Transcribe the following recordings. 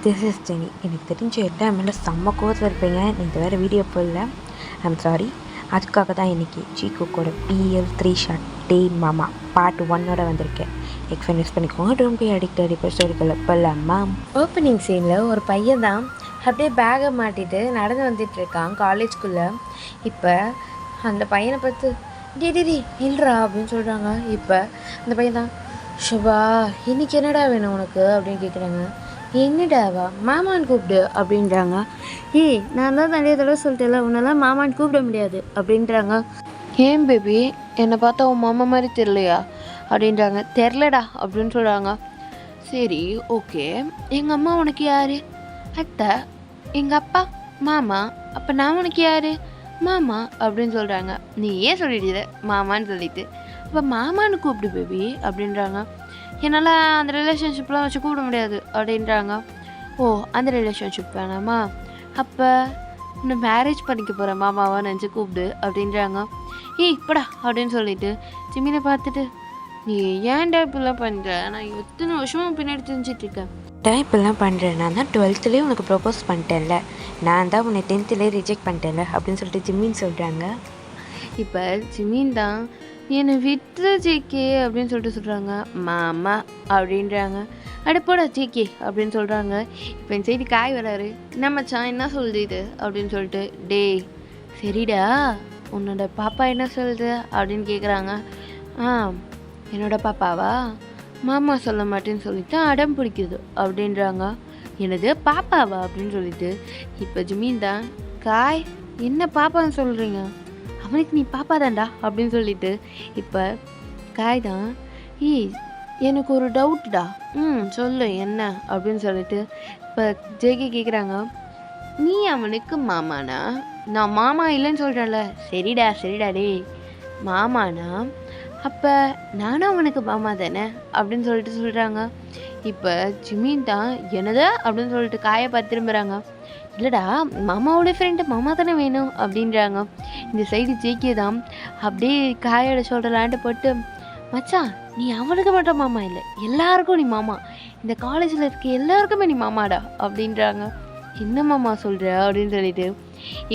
This is Jenny. எனக்கு தெரிஞ்ச எல்லா மேலே செம்ம கோவத்தில் இருப்பீங்க. இந்த வேறு வீடியோ போடல, ஐம் சாரி. அதுக்காக தான் இன்றைக்கி சீக்குக்கோட PL3 ஷார்ட் டே மாமா பார்ட் 1ஓட வந்திருக்கேன். எக்ஸ்பீரியன்ஸ் பண்ணிக்கோங்க. Don't be addicted. இப்போ ஸ்டோரிக்குள்ள போகலாமா? ஓப்பனிங் சீனில் ஒரு பையன் தான் அப்படியே பேகை மாட்டிட்டு நடந்து வந்துட்டுருக்கான் காலேஜ்குள்ளே. இப்போ அந்த பையனை பார்த்து டி இல்லைறா அப்படின்னு சொல்கிறாங்க. இப்போ அந்த பையன் தான் ஷுபா இன்றைக்கி என்னடா வேணும் உனக்கு அப்படின்னு கேட்குறாங்க. என்னடாவா மாமான்னு கூப்பிடு அப்படின்றாங்க. நான் தான் நிறைய தடவை சொல்லிட்டேன்ல, உன்னெல்லாம் மாமான்னு கூப்பிட முடியாது அப்படின்றாங்க. ஏன் பேபி என்னை பார்த்தா உன் மாமா மாதிரி தெரிலையா அப்படின்றாங்க. தெரிலடா அப்படின்னு சொல்கிறாங்க. சரி ஓகே, எங்கள் அம்மா உனக்கு யார்? அத்தை. எங்கள் அப்பா மாமா. அப்போ நான் உனக்கு யார்? மாமா அப்படின்னு சொல்கிறாங்க. நீ ஏன் சொல்லிடுற மாமான்னு சொல்லிட்டு. அப்போ மாமான்னு கூப்பிடு பேபி அப்படின்றாங்க. என்னால் அந்த ரிலேஷன்ஷிப்லாம் வச்சு கூப்பிட முடியாது அப்படின்றாங்க. ஓ அந்த ரிலேஷன்ஷிப் வேணாமா? அப்போ இன்னும் மேரேஜ் பண்ணிக்க போகிறேன் மாமாவா நினச்சி கூப்பிடு அப்படின்றாங்க. இப்படா அப்படின்னு சொல்லிட்டு ஜிமினை பார்த்துட்டு நீ ஏன்டா இப்படிலாம் பண்ணுற? நான் எத்தனை வருஷமாக பின்னாடி தெரிஞ்சிட்ருக்கேன். இப்படிலாம் பண்ணுறேன். நான் தான் 12th உனக்கு ப்ரப்போஸ் பண்ணிட்டேன்ல, நான் தான் உன்னை 10th ரிஜெக்ட் பண்ணிட்டேன்ல அப்படின்னு சொல்லிட்டு ஜிமின்னு சொல்கிறாங்க. இப்போ ஜிமின் தான் என்னை விட்டுற ஜேகே அப்படின்னு சொல்லிட்டு சொல்கிறாங்க. மாமா அப்படின்றாங்க. அடைப்போடா ஜேகே அப்படின்னு சொல்கிறாங்க. இப்போ என் சைடு காய் வராரு. என்ன மச்சான் என்ன சொல்லுது இது அப்படின்னு சொல்லிட்டு. டேய் சரிடா உன்னோட பாப்பா என்ன சொல்லுது அப்படின்னு கேட்குறாங்க. என்னோட பாப்பாவா? மாமா சொல்ல மாட்டேன்னு சொல்லிட்டு அடம் பிடிக்குது அப்படின்றாங்க. என்னது பாப்பாவா அப்படின்னு சொல்லிட்டு. இப்போ ஜிமீன் தான் காய் என்ன பாப்பான்னு சொல்கிறீங்க, அவனுக்கு நீ பாப்பா தான்டா அப்படின்னு சொல்லிட்டு. இப்போ காய் தான் எனக்கு ஒரு டவுட்டுடா. சொல்லு என்ன அப்படின்னு சொல்லிட்டு. இப்போ ஜேகே கேட்குறாங்க. நீ அவனுக்கு மாமானா? நான் மாமா இல்லைன்னு சொல்கிறேன்ல. சரிடா டே மாமானா அப்போ நானும் அவனுக்கு மாமா தானே அப்படின்னு சொல்லிட்டு சொல்கிறாங்க. இப்போ ஜிமீன் தான் என்னது அப்படின்னு சொல்லிட்டு காயை பார்த்து திரும்புகிறாங்க. இல்லைடா மாமாவோட ஃப்ரெண்டு மாமா தானே வேணும் அப்படின்றாங்க. இந்த சைடு ஜேகே தான் அப்படியே காயோட ஷோல்டர்லாண்டு போட்டு மச்சான் நீ அவனுக்கு மட்டும் மாமா இல்லை, எல்லாருக்கும் நீ மாமா, இந்த காலேஜில் இருக்க எல்லாருக்குமே நீ மாமாடா அப்படின்றாங்க. என்ன மாமா சொல்கிற அப்படின்னு சொல்லிட்டு.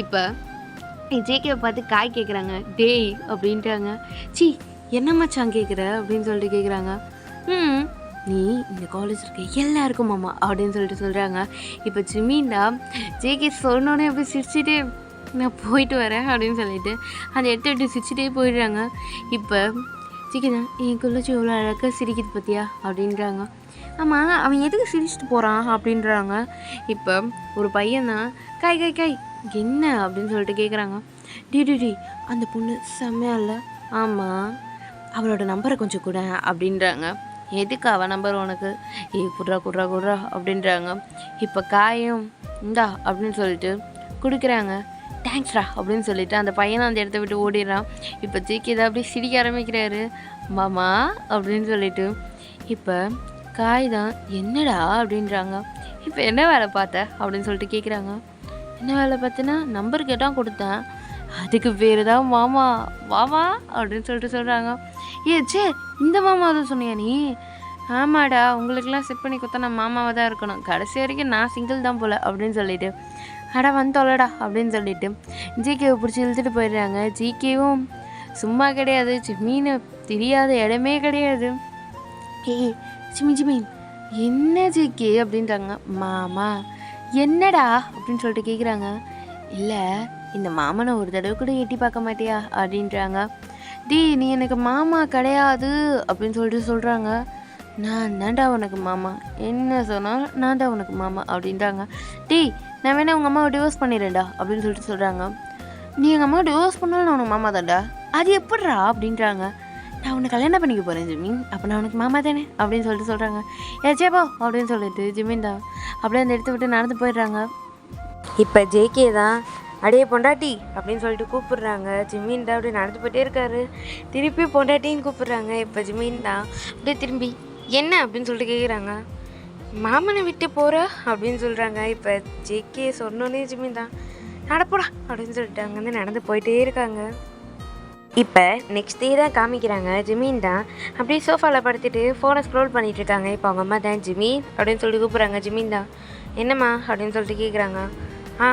இப்போ ஜேகேவை பார்த்து காய் கேட்குறாங்க. டேய் அப்படின்றாங்க. என்ன மச்சான் கேட்குற அப்படின்னு சொல்லிட்டு கேட்குறாங்க. நீ இந்த காலேஜ் இருக்க எல்லாருக்கும் மாமா அப்படின்னு சொல்லிட்டு சொல்கிறாங்க. இப்போ ஜிமீன்டா ஜேகே சொன்னோடனே அப்படியே சிரிச்சுட்டே நான் போயிட்டு வரேன் அப்படின்னு சொல்லிட்டு அந்த இடத்த விட்டு சிரிச்சுட்டே போயிடுறாங்க. இப்போ ஜேகே தான் என் குள்ளச்சி எவ்வளோ அழகாக சிரிக்குது பார்த்தியா அப்படின்றாங்க. ஆமாம் அவன் எதுக்கு சிரிச்சுட்டு போகிறான் அப்படின்றாங்க. இப்போ ஒரு பையன் தான் காய் என்ன அப்படின்னு சொல்லிட்டு கேட்குறாங்க. டி அந்த பொண்ணு செம்மையா இல்லை? ஆமாம் அவளோட நம்பரை கொஞ்சம் கூட அப்படின்றாங்க. எதுக்கு அவள் நம்பர் உனக்கு? குட்ரா அப்படின்றாங்க. இப்போ காயும் இந்தா அப்படின்னு சொல்லிட்டு கொடுக்குறாங்க. தேங்க்ஸ்ரா அப்படின்னு சொல்லிட்டு அந்த பையனை அந்த இடத்த விட்டு ஓடிடுறான். இப்போ ஜேகே தான் அப்படியே சிரிக்க ஆரம்பிக்கிறாரு. மாமா அப்படின்னு சொல்லிட்டு. இப்போ காய் தான் என்னடா அப்படின்றாங்க. இப்போ என்ன வேலை பார்த்த அப்படின்னு சொல்லிட்டு கேட்குறாங்க. என்ன வேலை பார்த்தேன்னா நம்பர் கேட்டால் கொடுத்தேன், அதுக்கு பேர் தான் மாமா அப்படின்னு சொல்லிட்டு சொல்கிறாங்க. இந்த மாமாவை தான் சொன்னியா நீ? ஆமாடா உங்களுக்கெல்லாம் செட் பண்ணி கொடுத்தா நான் மாமாவாக தான் இருக்கணும், கடைசி வரைக்கும் நான் சிங்கிள் தான் போல் அப்படின்னு சொல்லிட்டு. வந்தோலடா அப்படின்னு சொல்லிட்டு ஜிகேவை பிடிச்சி இழுத்துட்டு போயிடுறாங்க. ஜிகேவும் சும்மா கிடையாது, ஜிமீனை தெரியாத இடமே கிடையாது. ஜிமீன் என்ன ஜிகே அப்படின்றாங்க. மாமா என்னடா அப்படின்னு சொல்லிட்டு கேட்குறாங்க. இல்லை இந்த மாமனை ஒரு தடவை கூட எட்டி பார்க்க மாட்டியா அப்படின்றாங்க. நீ எனக்கு மாமா கிடையாது அப்படின்னு சொல்லிட்டு சொல்கிறாங்க. நான் தான்டா உனக்கு மாமா, என்ன சொன்னாலும் நான் தான் உனக்கு மாமா அப்படின்றாங்க. நான் வேணா உங்கள் அம்மாவை டிவோர்ஸ் பண்ணிடுறேன்டா அப்படின்னு சொல்லிட்டு சொல்கிறாங்க. நீ எங்கள் அம்மாவை டிவோர்ஸ் பண்ணாலும் நான் உனக்கு மாமா தான்டா. அது எப்படிரா அப்படின்றாங்க. நான் உன்னை கல்யாணம் பண்ணிக்க போகிறேன் ஜிமின், அப்போ நான் உனக்கு மாமா தானே அப்படின்னு சொல்லிட்டு சொல்கிறாங்க. ஏச்சேப்போ அப்படின்னு சொல்லிட்டு ஜிமின் தான் அப்படியே அந்த இடத்த விட்டு நடந்து போயிடுறாங்க. இப்போ ஜேகே தான் அடையே பொண்டாட்டி அப்படின்னு சொல்லிட்டு கூப்பிடுறாங்க. ஜிமீன் தான் அப்படியே நடந்து போயிட்டே இருக்காரு. திருப்பி பொண்டாட்டின்னு கூப்பிடுறாங்க. இப்போ ஜிமீன் தான் அப்படியே திரும்பி என்ன அப்படின்னு சொல்லிட்டு கேட்குறாங்க. மாமனை விட்டு போகிற அப்படின்னு சொல்கிறாங்க. இப்போ ஜேகே சொன்னோன்னே ஜிமீன் தான் நடப்போடா அப்படின்னு சொல்லிட்டு அங்கேருந்து நடந்து போயிட்டே இருக்காங்க. இப்போ நெக்ஸ்ட் டே தான் காமிக்கிறாங்க. ஜிமீன் தான் அப்படியே சோஃபாவில் படுத்துட்டு ஃபோனை ஸ்க்ரோல் பண்ணிகிட்டு இருக்காங்க. இப்போ அவங்க அம்மா தான் ஜிமீன் அப்படின்னு சொல்லிட்டு கூப்பிட்றாங்க. ஜிமீன் தான் என்னம்மா அப்படின்னு சொல்லிட்டு கேட்குறாங்க. ஆ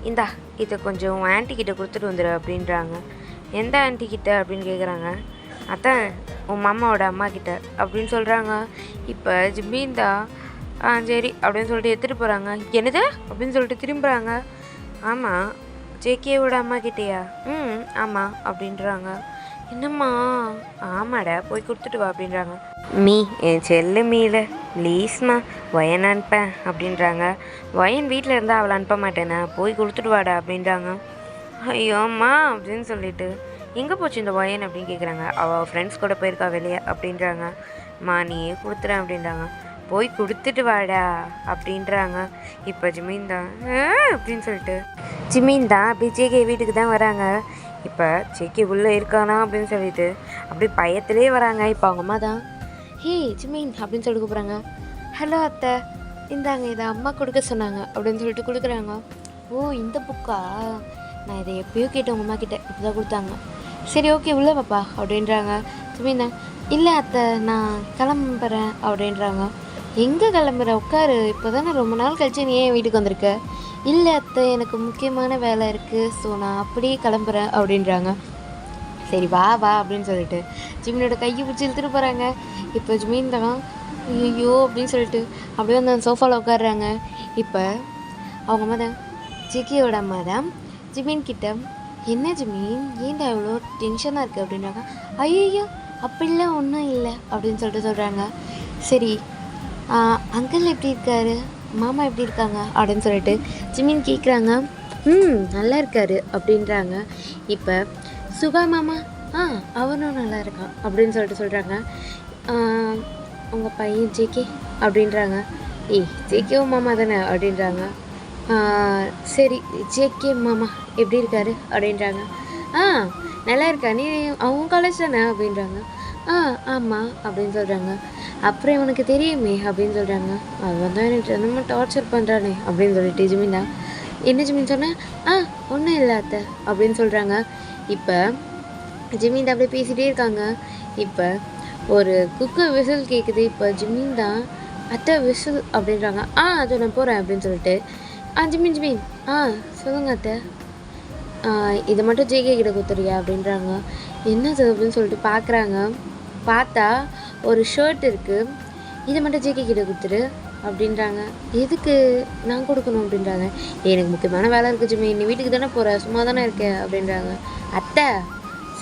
இந்தா இதை கொஞ்சம் உன் ஆன்ட்டிக்கிட்ட கொடுத்துட்டு வந்துடு அப்படின்றாங்க. எந்த ஆன்ட்டிக்கிட்ட அப்படின்னு கேட்குறாங்க. அதான் உன் மாமாவோட அம்மா கிட்ட அப்படின்னு சொல்கிறாங்க. இப்போ ஜிம்மிந்தா சரி அப்படின்னு சொல்லிட்டு எடுத்துகிட்டு போகிறாங்க. என்னது அப்படின்னு சொல்லிட்டு திரும்புகிறாங்க. ஆமாம் ஜேகேவோட அம்மா கிட்டேயா? ஆமாம் அப்படின்றாங்க. என்னம்மா? ஆமாடா போய் கொடுத்துட்டு வா அப்படின்றாங்க. மீ என் செல்லு மீல ப்ளீஸ்மா வயன் அனுப்பேன் அப்படின்றாங்க. வயன் வீட்டில் இருந்தால் அவளை அனுப்ப மாட்டேனா, போய் கொடுத்துட்டு வாடா அப்படின்றாங்க. ஐயோம்மா அப்படின்னு சொல்லிட்டு எங்கே போச்சு இந்த வயன் அப்படின்னு கேட்குறாங்க. அவள் ஃப்ரெண்ட்ஸ் கூட போயிருக்கா வெளியே அப்படின்றாங்க. மா நீயே கொடுத்துறேன் அப்படின்றாங்க. போய் கொடுத்துட்டு வாடா அப்படின்றாங்க. இப்போ ஜிமீன் தான் அப்படின்னு சொல்லிட்டு ஜிமீன் தான் அப்படி ஜேகே வீட்டுக்கு தான் வராங்க. இப்போ ஜேகே உள்ளே இருக்கானா அப்படின்னு சொல்லிட்டு அப்படி பயத்திலே வராங்க. இப்போ அவங்க அம்மா தான் ஹே ஜிமீன் அப்படின்னு சொல்லிட்டு கூப்பிட்றாங்க. ஹலோ அத்தை, இந்தாங்க இதை அம்மா கொடுக்க சொன்னாங்க அப்படின்னு சொல்லிட்டு கொடுக்குறாங்க. ஓ இந்த புக்கா? நான் இதை எப்பயோ கேட்டேன் உங்கள் அம்மா கிட்டே, இப்போ தான் கொடுத்தாங்க. சரி ஓகே உள்ளே பாப்பா அப்படின்றாங்க. ஜிமீன் தான் இல்லை அத்தை நான் கிளம்புறேன் அப்படின்றாங்க. எங்கே கிளம்புற? உட்காரு, இப்போ தானே ரொம்ப நாள் கழிச்சு நீ ஏன் வீட்டுக்கு வந்திருக்க? இல்லை அத்தை எனக்கு முக்கியமான வேலை இருக்குது, ஸோ நான் அப்படியே கிளம்புறேன் அப்படின்றாங்க. சரி வா வா அப்படின்னு சொல்லிட்டு ஜிமினோட கையை பிடிச்சி இழுத்துட்டு போகிறாங்க. இப்போ ஜிமின் தான் ஐயோ அப்படின்னு சொல்லிட்டு அப்படியே வந்து அந்த சோஃபாவில் உட்காடுறாங்க. இப்போ அவங்க அம்மா தான் ஜிக்கியோட அம்மா தான் ஜிமின் கிட்ட என்ன ஜிமின் ஏன்டா இவ்வளோ டென்ஷனாக இருக்குது அப்படின்றாங்க. ஐயோ அப்படிலாம் ஒன்றும் இல்லை அப்படின்னு சொல்லிட்டு சொல்கிறாங்க. சரி அங்கிள் எப்படி இருக்காரு, மாமா எப்படி இருக்காங்க அப்படின்னு சொல்லிட்டு ஜிமின் கேட்குறாங்க. நல்லா இருக்காரு அப்படின்றாங்க. இப்போ சுபா மாமா அவனும் நல்லா இருக்கான் அப்படின்னு சொல்லிட்டு சொல்கிறாங்க. உங்கள் பையன் ஜேகே அப்படின்றாங்க. ஜேகேவும் மாமா தானே அப்படின்றாங்க. சரி ஜேகே மாமா எப்படி இருக்காரு அப்படின்றாங்க. நல்லா இருக்கா, நீ அவங்க காலேஜ் தானே அப்படின்றாங்க. ஆமாம் அப்படின்னு சொல்கிறாங்க. அப்புறம் இவனுக்கு தெரியுமே அப்படின்னு சொல்கிறாங்க. அவன் தான் எனக்கு ரொம்ப டார்ச்சர் பண்ணுறானே அப்படின்னு சொல்லிட்டு ஜிமின் என்ன ஜிமின் சொன்னேன். ஒன்றும் இல்லை அத்தை அப்படின்னு சொல்கிறாங்க. இப்போ ஜிமின் அப்படியே பேசிகிட்டே இருக்காங்க. இப்போ ஒரு குக்கர் விசில் கேட்குது. இப்போ ஜிமின் தான் அத்தை விசில் அப்படின்றாங்க. அது நான் போகிறேன் அப்படின்னு சொல்லிட்டு ஜிமின் சொல்லுங்கள் அத்தை, இதை மட்டும் ஜேகே கிட்ட கொடுத்துறியா அப்படின்றாங்க. என்னது அப்படின்னு சொல்லிட்டு பார்க்குறாங்க. பார்த்தா ஒரு ஷர்ட் இருக்குது, இதை மட்டும் ஜேகே கிட்ட கொடுத்துரு அப்படின்றாங்க. எதுக்கு நான் கொடுக்கணும் அப்படின்றாங்க. எனக்கு முக்கியமான வேலை இருக்குது ஜிமி, நீ வீட்டுக்கு தானே போகிற, சும்மா தானே இருக்கேன் அப்படின்றாங்க. அத்தை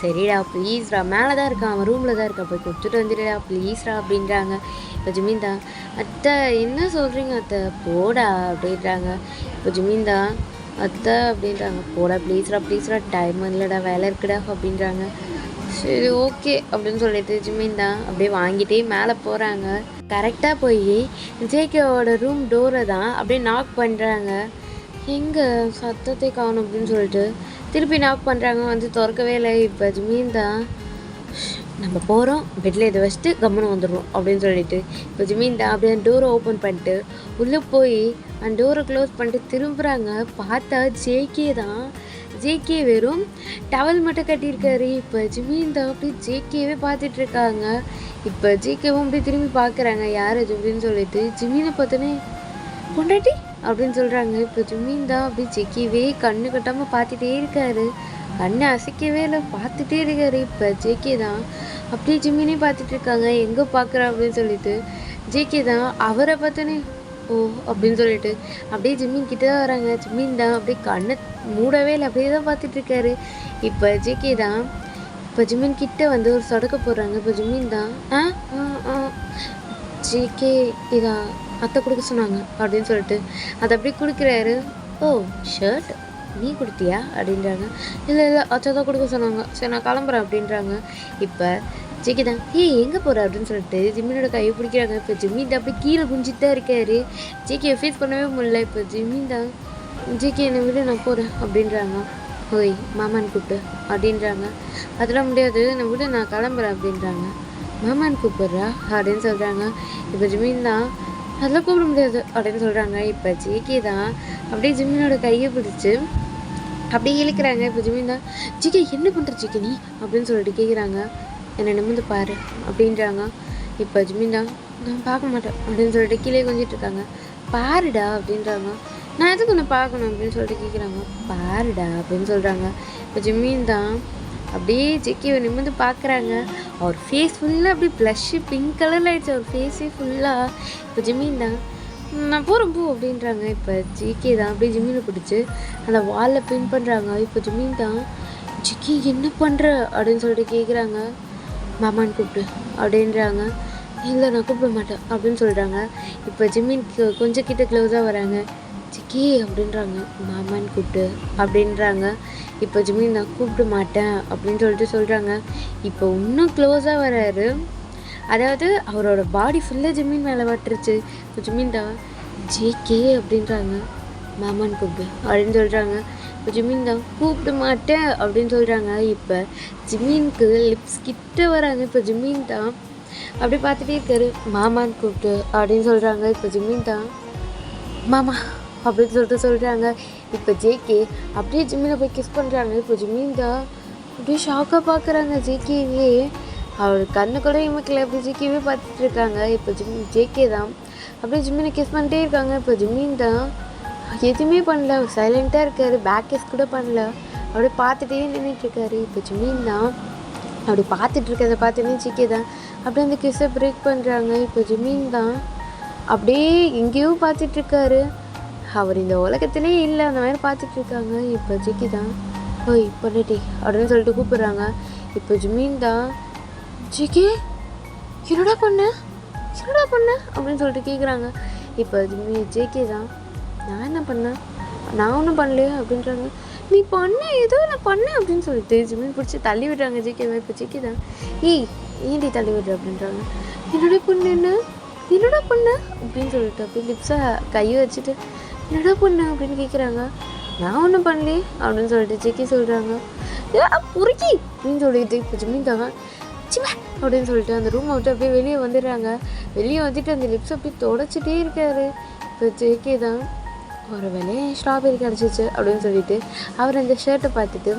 சரிடா ப்ளீஸ்ரா, மேலே தான் இருக்கான், அவன் ரூமில் தான் இருக்கான், போய் கொடுத்துட்டு வந்துடுடா ப்ளீஸ்ரா அப்படின்றாங்க. இப்போ ஜிமின் தான் அத்தை என்ன சொல்கிறீங்க அத்தை, போடா அப்படின்றாங்க. இப்போ ஜிமின் தான் அத்தை அப்படின்றாங்க. போடா ப்ளீஸ்ரா டைம் இல்லைடா வேலை இருக்குடா அப்படின்றாங்க. சரி ஓகே அப்படின்னு சொல்லிட்டு ஜிமின் தான் அப்படியே வாங்கிட்டே மேலே போகிறாங்க. கரெக்டாக போய் ஜேகேவோட ரூம் டோரை தான் அப்படியே நாக் பண்ணுறாங்க. எங்கே சத்தத்தை காணும் அப்படின்னு சொல்லிட்டு திருப்பி நாக் பண்ணுறாங்க. வந்து திறக்கவே இல்லை. இப்போ ஜிமின் தான் நம்ம போகிறோம், பெட்டில் இதை வச்சுட்டு கம்முன்னு வந்துடுறோம் அப்படின்னு சொல்லிட்டு இப்போ ஜிமின் தான் அப்படியே டோரை ஓப்பன் பண்ணிட்டு உள்ளே போய் அந்த டோரை க்ளோஸ் பண்ணிட்டு திரும்புகிறாங்க. பார்த்தா ஜேகே வெறும் டவல் மட்டும் கட்டியிருக்காரு. இப்போ ஜிமின் தான் அப்படி ஜேகேவே பார்த்துட்ருக்காங்க. இப்போ ஜேகேவும் அப்படி திரும்பி பார்க்குறாங்க யார் அது அப்படின்னு சொல்லிட்டு ஜிமினை பார்த்தோன்னே பொண்டாட்டி அப்படின்னு சொல்கிறாங்க. இப்போ ஜிமின் தான் அப்படி ஜேகேவே கண்ணு கட்டாமல் பார்த்துட்டே இருக்காரு. கண்ணை அசைக்கவே இல்லை, பார்த்துட்டே இருக்காரு. இப்போ ஜேகே தான் அப்படியே ஜிமினே பார்த்துட்ருக்காங்க. எங்கே பார்க்குறா அப்படின்னு சொல்லிட்டு ஜேகே தான் அவரை பார்த்தோன்னே ஓ அப்படின்னு சொல்லிட்டு அப்படியே ஜிமின் கிட்ட தான் வராங்க. ஜிமின் தான் அப்படியே கண்ணை மூடவே இல்லை, அப்படியே தான் பார்த்துட்ருக்காரு. இப்போ ஜேகே தான் இப்போ ஜிமின் கிட்ட வந்து ஒரு சொடக்க போடுறாங்க. இப்போ ஜிமின் தான் ஜேகே இதா அத்தை கொடுக்க சொன்னாங்க அப்படின்னு சொல்லிட்டு அதை அப்படியே கொடுக்குறாரு. ஓ ஷர்ட் நீ கொடுத்தியா அப்படின்றாங்க. இல்லை அத்தை தான் கொடுக்க சொன்னாங்க, சரி நான் கிளம்புறேன் அப்படின்றாங்க. இப்போ ஜேகே தான் எங்கே போகிற அப்படின்னு சொல்லிட்டு ஜிம்மினோட கையை பிடிக்கிறாங்க. இப்போ ஜிம்மின் தான் அப்படியே கீழே குஞ்சிட்டு தான் இருக்காரு. ஜேகே ஃபேஸ் பண்ணவே முடியல. இப்போ ஜிம்மின் தான் ஜேகே என்னை விட நான் போகிறேன் அப்படின்றாங்க. ஓய் மாமான்னு கூப்பிட்டு அப்படின்றாங்க. அதெல்லாம் முடியாது, நான் விட நான் கிளம்புறேன் அப்படின்றாங்க. மாமான்னு கூப்பிட்றா அப்படின்னு சொல்கிறாங்க. இப்போ ஜிம்மின் தான் அதெல்லாம் கூப்பிட முடியாது அப்படின்னு சொல்கிறாங்க. இப்போ ஜேகே தான் அப்படியே ஜிம்மினோட கையை பிடிச்சி அப்படியே இழுக்கிறாங்க. இப்போ ஜிம்மின் தான் ஜேகே என்ன பண்ணுற ஜேகே நீ அப்படின்னு சொல்லிட்டு கேட்குறாங்க. என்னை நிமிர்ந்து பாரு அப்படின்றாங்க. இப்போ ஜிம்மின் தான் நான் பார்க்க மாட்டேன் அப்படின்னு சொல்லிட்டு கீழே கொஞ்சிட்டு இருக்காங்க. பாருடா அப்படின்றாங்க. நான் எதுக்கு ஒன்று பார்க்கணும் அப்படின்னு சொல்லிட்டு கேட்குறாங்க. பாருடா அப்படின்னு சொல்கிறாங்க. இப்போ ஜிம்மின் தான் அப்படியே ஜேகேவை நிமிர்ந்து பார்க்குறாங்க. அவர் ஃபேஸ் ஃபுல்லாக அப்படியே ப்ளஷ்ஷு பிங்க் கலரில் ஆகிடுச்சு அவர் ஃபேஸே ஃபுல்லாக. இப்போ ஜிம்மின் தான் நான் போகிறேன் போ அப்படின்றாங்க. இப்போ ஜேகே தான் அப்படியே ஜிம்மினை பிடிச்சி அந்த வாலில் பின் பண்ணுறாங்க. இப்போ ஜிம்மின் தான் ஜிக்கி என்ன பண்ணுற அப்படின்னு சொல்லிட்டு கேட்குறாங்க. மாமான்னு கூப்பிட்டு அப்படின்றாங்க. இல்லை நான் கூப்பிட மாட்டேன் அப்படின்னு சொல்கிறாங்க. இப்போ ஜிம்மின் கொஞ்சம் கிட்ட க்ளோஸாக வராங்க. ஜிக்கி அப்படின்றாங்க. மாமான்னு கூப்பிட்டு அப்படின்றாங்க. இப்போ ஜிம்மின் நான் கூப்பிட மாட்டேன் அப்படின்னு சொல்கிறாங்க. இப்போ இன்னும் க்ளோஸாக வராரு. அதாவது அவரோட பாடி ஃபுல்லாக ஜிம்மின் மேலே வட்டுருச்சு. இப்போ ஜிம்மின் தான் ஜேகே அப்படின்றாங்க. மாமான்னு கூப்பிடு அப்படின்னு சொல்கிறாங்க. இப்போ ஜிம்மின் தான் கூப்பிட மாட்டேன் அப்படின்னு சொல்கிறாங்க. இப்போ ஜிம்மினுக்கு லிப்ஸ் கிட்ட வராங்க. இப்போ ஜிம்மின் தான் அப்படியே பார்த்துட்டே இருக்காரு. மாமான்னு கூப்பிட்டு அப்படின்னு சொல்கிறாங்க. இப்போ ஜிம்மின் தான் மாமா அப்படின்னு சொல்கிறாங்க. இப்போ ஜேகே அப்படியே ஜிம்மினை போய் கிஸ் பண்ணுறாங்க. இப்போ ஜிம்மின் தான் அப்படியே ஷாக்காக பார்க்குறாங்க ஜேகேவே. அவர் கண்ணு கூட இமக்கல அப்படி ஜேகேவே பார்த்துட்டு இருக்காங்க. இப்போ ஜேகே தான் அப்படியே ஜிம்மினை கிஸ் பண்ணிட்டே இருக்காங்க. இப்போ ஜிம்மின் தான் எதுவுமே பண்ணல, சைலண்ட்டாக இருக்கார். பேக் கிஸ் கூட பண்ணல, அப்படியே பார்த்துட்டே நின்றுட்டுருக்காரு. இப்போ ஜிம்மின் தான் அப்படி பார்த்துட்டு இருக்கிறத பார்த்துன்னே ஜேகே தான் அப்படியே அந்த கிஸ்ஸை பிரேக் பண்ணுறாங்க. இப்போ ஜிம்மின் தான் அப்படியே எங்கேயோ பார்த்துட்ருக்காரு. அவர் இந்த உலகத்திலே இல்லை, அந்த மாதிரி பார்த்துட்ருக்காங்க. இப்போ ஜேகே தான் ஓய் பண்ணிட்டே அப்படின்னு சொல்லிட்டு கூப்பிட்றாங்க. இப்போ ஜிம்மின் தான் ஜேகே என்னடா பண்ண அப்படின்னு சொல்லிட்டு கேட்குறாங்க. இப்போ ஜேகே தான் நான் என்ன பண்ணேன், நான் ஒன்றும் பண்ணலையே அப்படின்றாங்க. நீ பண்ண ஏதோ நான் பண்ணேன் அப்படின்னு சொல்லிட்டு ஜிம்மின் பிடிச்சி தள்ளி விடுறாங்க ஜேகேவை. இப்போ ஜேகே தான் ஏன்டி தள்ளி விடுற அப்படின்றாங்க. என்னடா பண்ண அப்படின்னு சொல்லிட்டு அப்படியே லிப்ஸை கையை வச்சுட்டு என்னடா பண்ண அப்படின்னு கேட்குறாங்க. நான் ஒன்றும் பண்ணலையே அப்படின்னு சொல்லிட்டு ஜேகே சொல்கிறாங்க. பொறுக்கி அப்படின்னு சொல்லிட்டு இப்போ ஜிம்மின் தான் சிவா அப்படின்னு சொல்லிட்டு அந்த ரூமை விட்டு அப்படியே வெளியே வந்துடுறாங்க. வெளியே வந்துட்டு அந்த லிப்ஸ் அப்படியே தொடச்சிட்டே இருக்காரு. இப்போ ஜேகே தான் ஒரு வேலையை ஸ்ட்ராபெரி கிடச்சிச்சு அப்படின்னு சொல்லிட்டு அவர் அந்த ஷர்ட்டை பார்த்துட்டு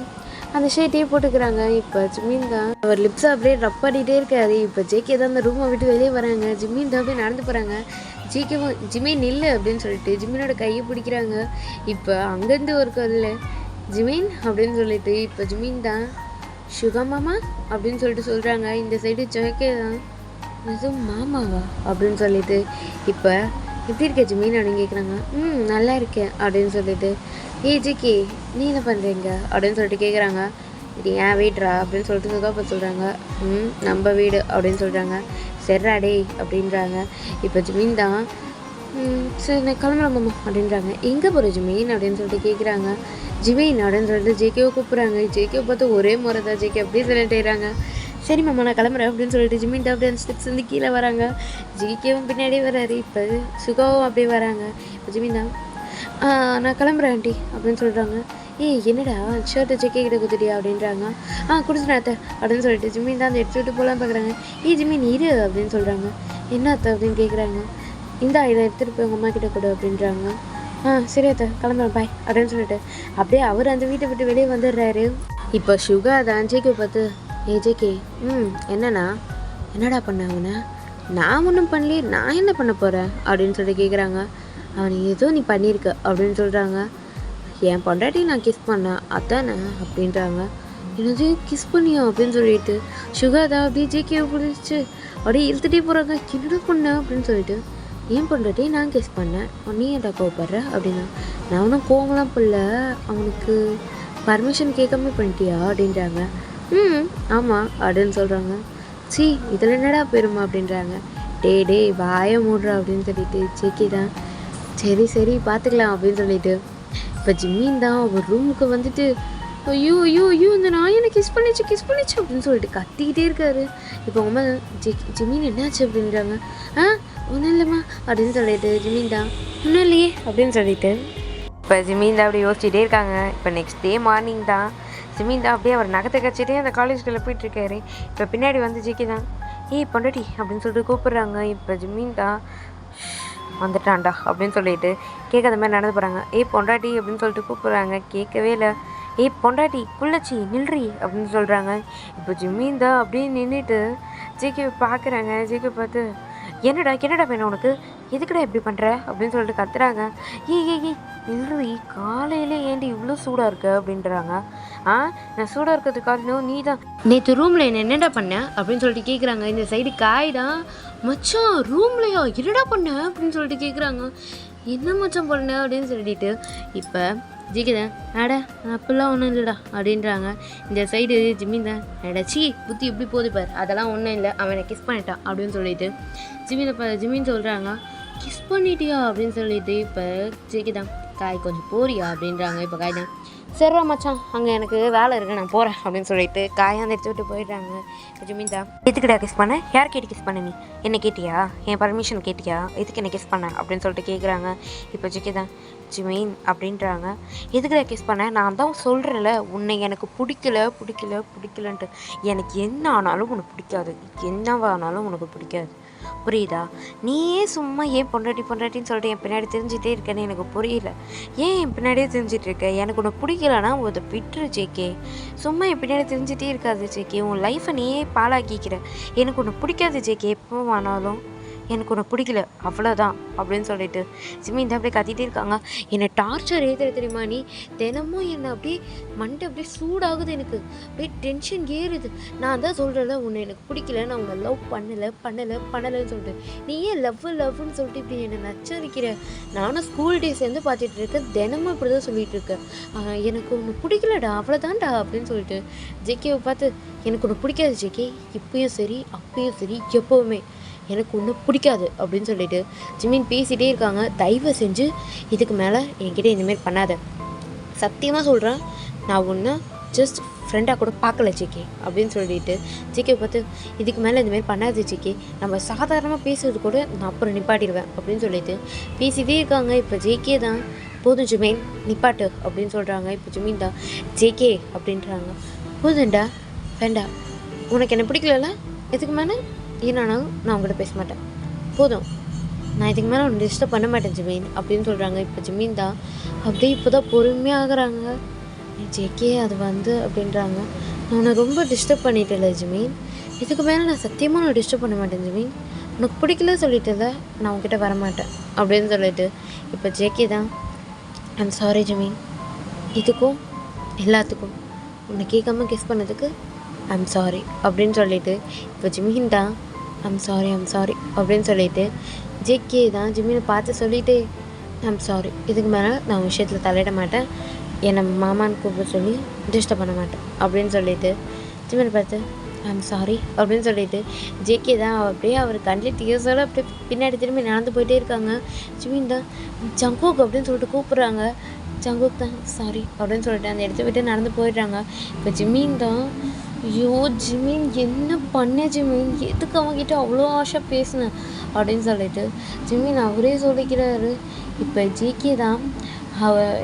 அந்த ஷர்ட்டையே போட்டுக்கிறாங்க. இப்போ ஜிம்மின் தான் அவர் லிப்ஸை அப்படியே ரப் பண்ணிகிட்டே இருக்காரு. இப்போ ஜேகே தான் அந்த ரூமை விட்டு வெளியே வராங்க. ஜிம்மின் தான் அப்படியே நடந்து போகிறாங்க. ஜேகேவும் ஜிம்மின் நில்லு அப்படின்னு சொல்லிட்டு ஜிம்மினோட கையை பிடிக்கிறாங்க. இப்போ அங்கேருந்து ஒரு கல்ல ஜிம்மின் அப்படின்னு சொல்லிட்டு இப்போ ஜிம்மின் தான் சுகா மாமா அப்படின்னு சொல்லிட்டு சொல்கிறாங்க. இந்த சைடு ஜேகே தான் எதுவும் மாமாவா அப்படின்னு சொல்லிட்டு இப்போ எப்படி இருக்க ஜிம்மின் அப்படின்னு கேட்குறாங்க. நல்லா இருக்கேன் அப்படின்னு சொல்லிட்டு ஜேகே நீ என்ன பண்ணுறீங்க அப்படின்னு சொல்லிட்டு கேட்குறாங்க. இது ஏன் வீடுறா அப்படின்னு சொல்லிட்டு சுகாப்பா சொல்கிறாங்க. நம்ம வீடு அப்படின்னு சொல்கிறாங்க. சரிடா டே அப்படின்றாங்க. இப்போ ஜிம்மின் தான் சரி நான் கிளம்புறேன் மாமா அப்படின்றாங்க. எங்கே போகிற ஜிம்மின் அப்படின்னு சொல்லிட்டு கேட்குறாங்க. ஜிம்மின் அப்படின்னு சொல்லிட்டு ஜேகேவை கூப்பிட்றாங்க. ஜேகேவை பார்த்து ஒரே முறை தான் ஜேகே அப்படியே சொல்லிட்டுறாங்க. சரி மாமா நான் கிளம்புறேன் அப்படின்னு சொல்லிட்டு ஜிம்மின் அப்படியே அந்த ஸ்டெப்ஸ் வந்து கீழே வராங்க. ஜேகேவும் பின்னாடியே வராரு. இப்போ சுகாவும் அப்படியே வராங்க. இப்போ ஜிம்மின் தான் நான் கிளம்புறேன் ஆண்டி அப்படின்னு சொல்கிறாங்க. என்னடா ஷர்ட்டை ஜேகே கிட்ட கொடுத்துட்டியா அப்படின்றாங்க. கொடுத்துட்டேன் அத்தை அப்படின்னு சொல்லிட்டு ஜிம்மின் தான் அந்த எடுத்துகிட்டு போகலாம் பார்க்குறாங்க. ஜிம்மின் இரு அப்படின்னு சொல்கிறாங்க. என்ன அத்தை அப்படின்னு கேட்குறாங்க. இதை எடுத்துகிட்டு போய் உங்கள் அம்மா கிட்ட கொடு அப்படின்றாங்க. சரி அத்தை கிளம்புறேன் பாய் அப்படின்னு சொல்லிட்டு அப்படியே அவர் அந்த வீட்டை விட்டு வெளியே வந்துடுறாரு. இப்போ சுகா தான் ஜேகே பார்த்து ஜேகே என்னடா பண்ண அவனை, நான் ஒன்றும் பண்ணலையே, நான் என்ன பண்ண போகிறேன் அப்படின்னு சொல்லிட்டு கேட்குறாங்க. அவனை ஏதோ நீ பண்ணியிருக்க அப்படின்னு சொல்கிறாங்க. என் பொண்டாட்டி நான் கிஸ் பண்ணேன் அதானே அப்படின்றாங்க. என்னது கிஸ் பண்ணியா அப்படின்னு சொல்லிட்டு சுகா தான் அப்படியே ஜேகேவை பிடிச்சி அப்படியே இழுத்துட்டே போகிறாங்க. என்னடா பண்ண அப்படின்னு சொல்லிட்டு ஏன் பொண்டாட்டி நான் கிஸ் பண்ணேன், நீ ஏன்டா கோவப்படுற அப்படின்னா. நான் ஒன்றும் கோவம்லாம் போடல, அவனுக்கு பர்மிஷன் கேட்காம பண்ணிட்டியா அப்படின்றாங்க. ஆமாம் அப்படின்னு சொல்கிறாங்க. இதில் என்னடா பெருமை அப்படின்றாங்க. டே வாய மூடுறா அப்படின்னு சொல்லிட்டு ஜேகே தான் சரி பார்த்துக்கலாம் அப்படின்னு சொல்லிட்டு இப்போ ஜிம்மின் தான் ஒரு ரூமுக்கு வந்துட்டு ஐயோ இந்த நாய் எனக்கு கிஸ் பண்ணிச்சு அப்படின்னு சொல்லிட்டு கத்திக்கிட்டே இருக்காரு. இப்போ அவங்க ஜிம்மின் என்னாச்சு அப்படின்றாங்க. ஒன்றும் இல்லைம்மா அப்படின்னு சொல்லிட்டு ஜிம்மின் தான் ஒன்றும் இல்லையே அப்படின்னு சொல்லிட்டு இப்போ ஜிம்மின் தான் அப்படி யோசிச்சுட்டே இருக்காங்க. இப்போ நெக்ஸ்ட் டே மார்னிங் தான் ஜிம்மின் தான் அப்படியே அவர் நகத்தை கச்சிட்டே அந்த காலேஜ்குள்ளே போயிட்டுருக்காரு. இப்போ பின்னாடி வந்து ஜேகே தான் பொண்டாட்டி அப்படின்னு சொல்லிட்டு கூப்பிட்றாங்க. இப்போ ஜிம்மின் தான் வந்துட்டான்டா அப்படின்னு சொல்லிட்டு கேட்காத மாதிரி நடந்து போகிறாங்க. பொண்டாட்டி அப்படின்னு சொல்லிட்டு கூப்பிட்றாங்க. கேட்கவே இல்லை. பொண்டாட்டி குள்ளச்சி நில்றி அப்படின்னு சொல்கிறாங்க. இப்போ ஜிம்மின் தான் அப்படியே நின்றுட்டு ஜேகே பார்க்குறாங்க. ஜேகே பார்த்து என்னடா வேணும் உனக்கு, எதுக்குடா இப்படி பண்ணுற அப்படின்னு சொல்லிட்டு கத்துறாங்க. ஏய் இல்லடி, காலையில் ஏண்டி இவ்வளோ சூடாக இருக்க அப்படின்றாங்க. நான் சூடாக இருக்கிறது காரணம் நீ தான். நேற்று ரூமில் என்னடா பண்ண அப்படின்னு சொல்லிட்டு கேட்குறாங்க. இந்த சைடு காய் தான். மச்சான் ரூம்லையா என்னடா பண்ண அப்படின்னு சொல்லிட்டு கேட்குறாங்க. என்ன மச்சான் பண்ண அப்படின்னு சொல்லிட்டு இப்போ ஜிக்கிதான் அட அப்படிலாம் ஒன்றும் இல்லைடா அப்படின்றாங்க. இந்த சைடு ஜிம்மின் தான் அடச்சி புத்தி எப்படி போகுது பார், அதெல்லாம் ஒன்றும் இல்லை, அவனை கிஸ் பண்ணிட்டான் அப்படின்னு சொல்லிட்டு ஜிம்மின் சொல்கிறாங்க. கிஸ் பண்ணிட்டியா அப்படின்னு சொல்லிட்டு இப்போ ஜிக்கிதான் காய் கொஞ்சம் போறியா அப்படின்றாங்க. இப்போ காய் தான் சரிடா மச்சான், அங்கே எனக்கு வேலை இருக்குது நான் போகிறேன் அப்படின்னு சொல்லிட்டு காயாந்து எடுத்து விட்டு போயிடுறாங்க. இப்போ ஜிம்மின் தான் எதுக்குடா கிஸ் பண்ண, யார் கேட்டு கிஸ் பண்ண, நீ என்ன கேட்டியா, என் பர்மிஷன் கேட்டியா, எதுக்கு என்ன கிஸ் பண்ண அப்படின்னு சொல்லிட்டு கேட்குறாங்க. இப்போ ஜிக்கி தான் ஜிமீன் அப்படின்றாங்க. எதுக்குடா கிஸ் பண்ண, நான் தான் சொல்கிறேன்ல உன்னை எனக்கு பிடிக்கலன்ட்டு. எனக்கு என்ன ஆனாலும் உனக்கு பிடிக்காது, என்னவானாலும் உனக்கு பிடிக்காது, புரியுதா? நீயே சும்மா ஏன் பொண்டாட்டின்னு சொல்லிட்டு என் பின்னாடி தெரிஞ்சுட்டே இருக்கேன்னு எனக்கு புரியல. ஏன் என் பின்னாடியே தெரிஞ்சிட்டு இருக்க? எனக்கு உன்னை பிடிக்கலன்னா அதை விட்டுரு ஜேகே. சும்மா என் பின்னாடி தெரிஞ்சிட்டே இருக்காது ஜேகே. உன் லைஃப்பை நீயே பாழாக்கிக்கிற. எனக்கு உன்னை பிடிக்காது ஜேகே, எப்போ ஆனாலும் எனக்கு உன்னை பிடிக்கல, அவ்வளோதான் அப்படின்னு சொல்லிட்டு ஜிம்மின் தான் அப்படியே கத்திகிட்டே இருக்காங்க. என்னை டார்ச்சர் ஏற்றுற தெரியுமா நீ? தினமும் என்னை அப்படியே மண்டை அப்படியே சூடாகுது, எனக்கு அப்படியே டென்ஷன் ஏறுது. நான் தான் சொல்கிறேன்ல உன்னை எனக்கு பிடிக்கல, நான் உன்னை லவ் பண்ணலைன்னு சொல்லிட்டு நீ ஏன் லவ்னு சொல்லிட்டு இப்படி என்னை நச்சரிக்கிற? நானும் ஸ்கூல் டேஸ்லேருந்து பார்த்துட்டு இருக்கேன், தினமும் இப்படி தான் சொல்லிட்டு இருக்கேன். எனக்கு ஒன்று பிடிக்கலடா, அவ்வளோதான்டா அப்படின்னு சொல்லிட்டு ஜேகேவை பார்த்து எனக்கு ஒன்று பிடிக்காது ஜேகே, இப்பயும் சரி அப்பயும் சரி எப்போவுமே எனக்கு ஒன்றும் பிடிக்காது அப்படின்னு சொல்லிட்டு ஜிம்மின் பேசிகிட்டே இருக்காங்க. தயவு செஞ்சு இதுக்கு மேலே என்கிட்ட இந்தமாரி பண்ணாத, சத்தியமாக சொல்கிறேன், நான் ஒன்று ஜஸ்ட் ஃப்ரெண்டாக கூட பார்க்கல ஜிகே அப்படின்னு சொல்லிட்டு ஜிகே பார்த்து இதுக்கு மேலே இந்தமாரி பண்ணாது ஜிகே, நம்ம சாதாரணமாக பேசுறது கூட நான் அப்புறம் நிப்பாட்டிடுவேன் அப்படின்னு சொல்லிட்டு பேசிகிட்டே இருக்காங்க. இப்போ ஜேகே தான் போதும் ஜிமீன் நிப்பாட்டு அப்படின்னு சொல்கிறாங்க. இப்போ ஜிமீன் தான் ஜேகே அப்படின்றாங்க. போதுண்டா ஃப்ரெண்டா, உனக்கு என்ன பிடிக்கல, இதுக்கு மேலே ஏன்னாலும் நான் உங்கள்கிட்ட பேச மாட்டேன், போதும், நான் இதுக்கு மேலே ஒன்று டிஸ்டர்ப் பண்ண மாட்டேன் ஜிமீன் அப்படின்னு சொல்கிறாங்க. இப்போ ஜிமீன் தான் அப்படியே இப்போ தான் பொறுமையாகிறாங்க. ஜேகே அது அப்படின்றாங்க, நான் உன்னை ரொம்ப டிஸ்டர்ப் பண்ணிட்டேன்ல ஜிமீன், இதுக்கு மேலே நான் சத்தியமாக நான் டிஸ்டர்ப் பண்ண மாட்டேன் ஜிமீன், உனக்கு பிடிக்கல சொல்லிட்டல, நான் உங்ககிட்ட வரமாட்டேன் அப்படின்னு சொல்லிட்டு இப்போ ஜேகே தான் ஐம் சாரி ஜிமீன், இதுக்கும் எல்லாத்துக்கும் உன்னை கேட்காம கிஸ் பண்ணதுக்கு ஐம் சாரி அப்படின்னு சொல்லிட்டு இப்போ ஜிமீன் தான் ஐம் சாரி அப்படின்னு சொல்லிட்டு ஜேகே தான் ஜிமீனை பார்த்து சொல்லிவிட்டு ஐம் சாரி, இதுக்கு மேலே நான் விஷயத்தில் தலையிட மாட்டேன், என்னை மாமான்னு கூப்பிட சொல்லி டிஸ்டர்ப் பண்ண மாட்டேன் அப்படின்னு சொல்லிட்டு ஜிமீனை பார்த்து ஐம் சாரி அப்படின்னு சொல்லிட்டு ஜேகே தான் அப்படியே அவர் கண்ணில் டீயர்ஸோடு அப்படியே பின்னாடி திரும்பி நடந்து போயிட்டே இருக்காங்க. ஜிமீன் தான் ஜங்கோக் அப்படின்னு சொல்லிட்டு கூப்பிட்றாங்க. ஜங்கோக் தான் சாரி அப்படின்னு சொல்லிட்டு அந்த இடத்த விட்டு நடந்து போயிடுறாங்க. இப்போ ஜிமீன் தான் ஐயோ ஜிமீன் என்ன பண்ண ஜிமீன், எதுக்கு அவங்ககிட்ட அவ்வளோ ஆசை பேசினேன் அப்படின்னு சொல்லிட்டு ஜிமீன் அவரே சொல்லிக்கிறாரு. இப்போ ஜேகே தான்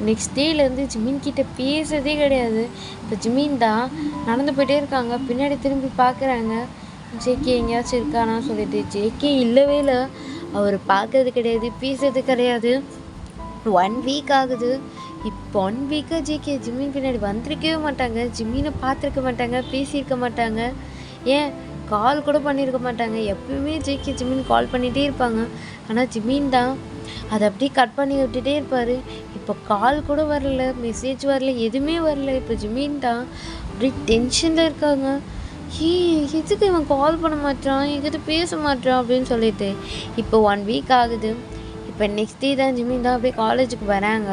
நெக்ஸ்ட் டேலேருந்து ஜிமீன் கிட்டே பேசுறதே கிடையாது. இப்போ ஜிமீன் தான் நடந்து போயிட்டே இருக்காங்க. பின்னாடி திரும்பி பார்க்குறாங்க, ஜேகே எங்கேயாச்சும் இருக்கானா சொல்லிட்டு. ஜேகே இல்லவே இல்லை, அவர் பார்க்கறது கிடையாது, பேசுறது கிடையாது. 1 வீக் ஆகுது. இப்போ 1 வீக்காக ஜேகே ஜிம்மின் பின்னாடி வந்திருக்கவே மாட்டாங்க, ஜிம்மினை பார்த்துருக்க மாட்டாங்க, பேசியிருக்க மாட்டாங்க, ஏன் கால் கூட பண்ணியிருக்க மாட்டாங்க. எப்பயுமே ஜேகே ஜிம்மின் கால் பண்ணிகிட்டே இருப்பாங்க, ஆனால் ஜிம்மின் தான் அதை அப்படியே கட் பண்ணி விட்டுட்டே இருப்பார். இப்போ கால் கூட வரல, மெசேஜ் வரல, எதுவுமே வரல. இப்போ ஜிம்மின் தான் அப்படியே டென்ஷனில் இருக்காங்க. எதுக்கு இவன் கால் பண்ண மாட்டான், எங்கிட்ட பேச மாட்டான் அப்படின்னு சொல்லிட்டு. இப்போ 1 வீக் ஆகுது. இப்போ நெக்ஸ்ட் டே தான் ஜிம்மின் தான் அப்படியே காலேஜுக்கு வராங்க.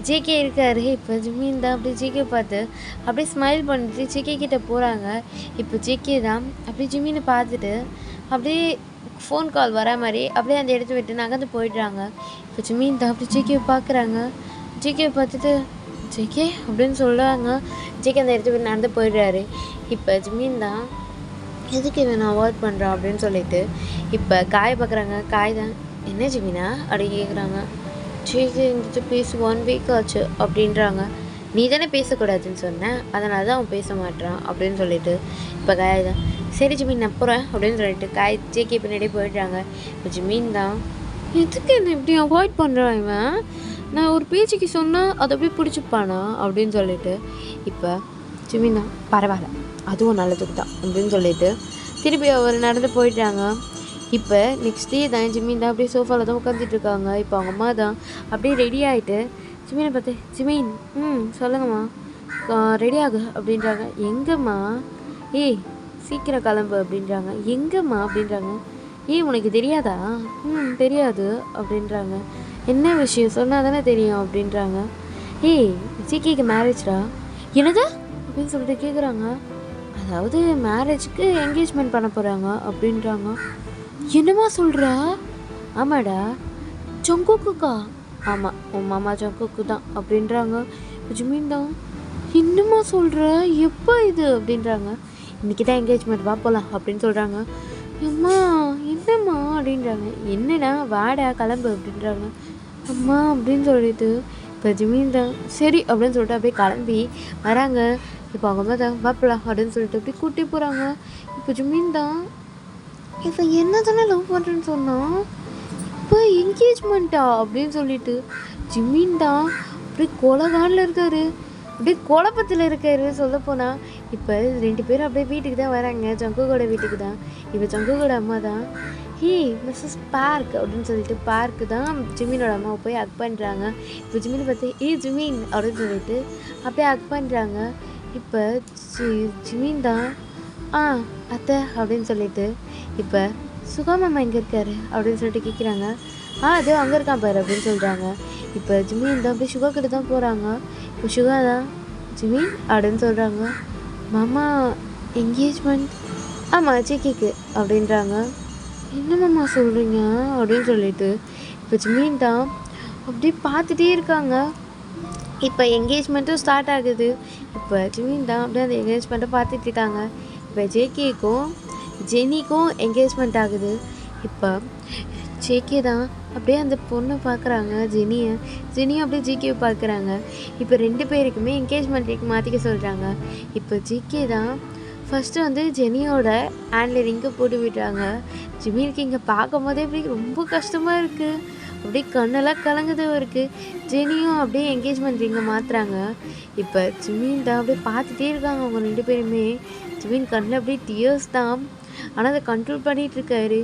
ஜேகே இருக்காரு. இப்போ ஜிம்மின் தான் அப்படியே ஜேகே பார்த்து அப்படியே ஸ்மைல் பண்ணிட்டு ஜேகே கிட்டே போகிறாங்க. இப்போ ஜேகே தான் அப்படியே ஜிம்மினை பார்த்துட்டு அப்படியே ஃபோன் கால் வர மாதிரி அப்படியே அந்த இடத்த விட்டு நகர்ந்து போயிடுறாங்க. இப்போ ஜிம்மின் தான் அப்படி ஜேகே பார்க்குறாங்க. ஜேகே பார்த்துட்டு ஜேகே அப்படின்னு சொல்கிறாங்க. ஜேகே அந்த இடத்த விட்டு நடந்து போயிடுறாரு. இப்போ ஜிம்மின் தான் எதுக்கு இவன் நான் அவாய்ட் பண்ணுறான் அப்படின்னு சொல்லிட்டு இப்போ காய் பார்க்குறாங்க. காய் தான் என்ன ஜிமினா அப்படி கேட்குறாங்க. ஜேகே எங்கிட்ட பேசி 1 வீக் ஆச்சு அப்படின்றாங்க. நீ தானே பேசக்கூடாதுன்னு சொன்னேன், அதனால தான் அவன் பேச மாட்டான் அப்படின்னு சொல்லிட்டு இப்போ காய் தான் சரி ஜிமின் நான் போகிறேன் அப்படின்னு சொல்லிட்டு காய் ஜேகே பின்னாடியே போயிடுறாங்க. இப்போ ஜிமின் தான் எதுக்கு என்ன இப்படி அவாய்ட் பண்ணுறான் இவன், நான் ஒரு பேச்சுக்கு சொன்னால் அதை அப்படியே பிடிச்சிப்பானா அப்படின்னு சொல்லிட்டு இப்போ ஜிமின் தான் பரவாயில்ல அதுவும் நல்லதுக்கு தான் அப்படின்னு சொல்லிட்டு திருப்பி அவர் நடந்து போயிட்டாங்க. இப்போ நெக்ஸ்ட் டே தான் ஜிமின் தான் அப்படியே சோஃபாவில் தான் உட்காந்துட்டு இருக்காங்க. இப்போ அவங்க அம்மா தான் அப்படியே ரெடி ஆகிட்டு ஜிமீனை பார்த்து, ஜிமீன் சொல்லுங்கம்மா, ரெடி ஆகு அப்படின்றாங்க. எங்கம்மா? ஏய் சீக்கிரம் கிளம்பு அப்படின்றாங்க. எங்கம்மா அப்படின்றாங்க. ஏய் உனக்கு தெரியாதா? தெரியாது அப்படின்றாங்க. என்ன விஷயம் சொன்னால் தானே தெரியும் அப்படின்றாங்க. ஏய் ஜிகேக்கு மேரேஜ்டா. என்னது அப்படின்னு சொல்லிட்டு கேட்குறாங்க. அதாவது மேரேஜுக்கு என்கேஜ்மெண்ட் பண்ண போகிறாங்க அப்படின்றாங்க. என்னம்மா சொல்கிற? ஆமாடா, ஜங்குக்குக்கா? ஆமாம், உன் மாமா ஜங்குக்கு தான் அப்படின்றாங்க. ஜிமின் தான், என்னம்மா சொல்கிற, எப்போ இது அப்படின்றாங்க. இன்றைக்கி தான் என்கேஜ்மெண்ட், வா போகலாம் அப்படின்னு சொல்கிறாங்க. அம்மா என்னம்மா அப்படின்றாங்க. என்னடா வாடா கிளம்பு அப்படின்றாங்க. அம்மா அப்படின்னு சொல்லிட்டு இப்போ ஜிமின் தான் சரி அப்படின்னு சொல்லிட்டு அப்படியே கிளம்பி வராங்க. இப்போ அவங்க அம்மா தான் வாப்பலாம் அப்படின்னு சொல்லிட்டு அப்படியே கூட்டி போகிறாங்க. இப்போ ஜிமின் தான், இப்போ என்ன தானே லவ் பண்ணுறேன்னு சொன்னால் இப்போ என்கேஜ்மெண்ட்டா அப்படின்னு சொல்லிட்டு ஜிமின் தான் அப்படியே கொலகானில் இருக்காரு, அப்படியே குழப்பத்தில் இருக்காரு சொல்லப்போனால். இப்போ 2 பேரும் அப்படியே வீட்டுக்கு தான் வராங்க, ஜங்குகோட வீட்டுக்கு தான். இப்போ ஜங்குகோட அம்மா தான், ஹே மிஸ்ஸஸ் பார்க் அப்படின்னு சொல்லிட்டு பார்க்கு தான் ஜிமினோட அம்மாவை போய் ஹக் பண்ணுறாங்க. இப்போ ஜிமினை பார்த்து ஜிமின் அப்படின்னு சொல்லிட்டு அப்படியே ஹக் பண்ணுறாங்க. இப்போ ஜிமின் தான் அத்தை அப்படின்னு சொல்லிட்டு இப்போ சுகா மாமா எங்கே இருக்காரு அப்படின்னு சொல்லிட்டு கேட்குறாங்க. அது அங்கே இருக்கான் பாரு அப்படின்னு சொல்கிறாங்க. இப்போ ஜிமின் தான் அப்படியே சுகா கிட்ட தான் போகிறாங்க. இப்போ சுகா தான், ஜிமின் அப்படின்னு சொல்கிறாங்க. மாமா என்கேஜ்மெண்ட்? ஆமாம் ஜிகேக்கு அப்படின்றாங்க. என்னம்மா சொல்கிறீங்க அப்படின்னு சொல்லிட்டு இப்போ ஜிமின் தான் அப்படியே பார்த்துட்டே இருக்காங்க. இப்போ என்கேஜ்மெண்ட்டும் ஸ்டார்ட் ஆகுது. இப்போ ஜிமின் தான் அப்படியே அந்த என்கேஜ்மெண்ட்டை பார்த்துட்டு இருக்காங்க. இப்போ ஜேகேக்கும் ஜெனிக்கும் என்கேஜ்மெண்ட் ஆகுது. இப்போ ஜேகே தான் அப்படியே அந்த பொண்ணை பார்க்குறாங்க, ஜெனியும் அப்படியே ஜிகேவை பார்க்குறாங்க. இப்போ 2 பேருக்குமே என்கேஜ்மெண்ட் மாற்றிக்க சொல்கிறாங்க. இப்போ ஜிகே தான் ஃபஸ்ட்டு வந்து ஜெனியோட ஹேண்டில் ரிங்கை போட்டு விடுறாங்க. ஜிமினுக்கு இங்கே பார்க்கும் போதே அப்படி ரொம்ப கஷ்டமாக இருக்குது, அப்படியே கண்ணெல்லாம் கலங்குது அவருக்கு. ஜெனியும் அப்படியே என்கேஜ்மெண்ட் ரிங்கை மாற்றுறாங்க. இப்போ ஜிமின் தான் அப்படியே பார்த்துட்டே இருக்காங்க அவங்க 2 பேருமே. ஜிமின் கண்ணில் அப்படியே டியர்ஸ் தான், ஆனால் அதை கண்ட்ரோல் பண்ணிகிட்டு இருக்காரு.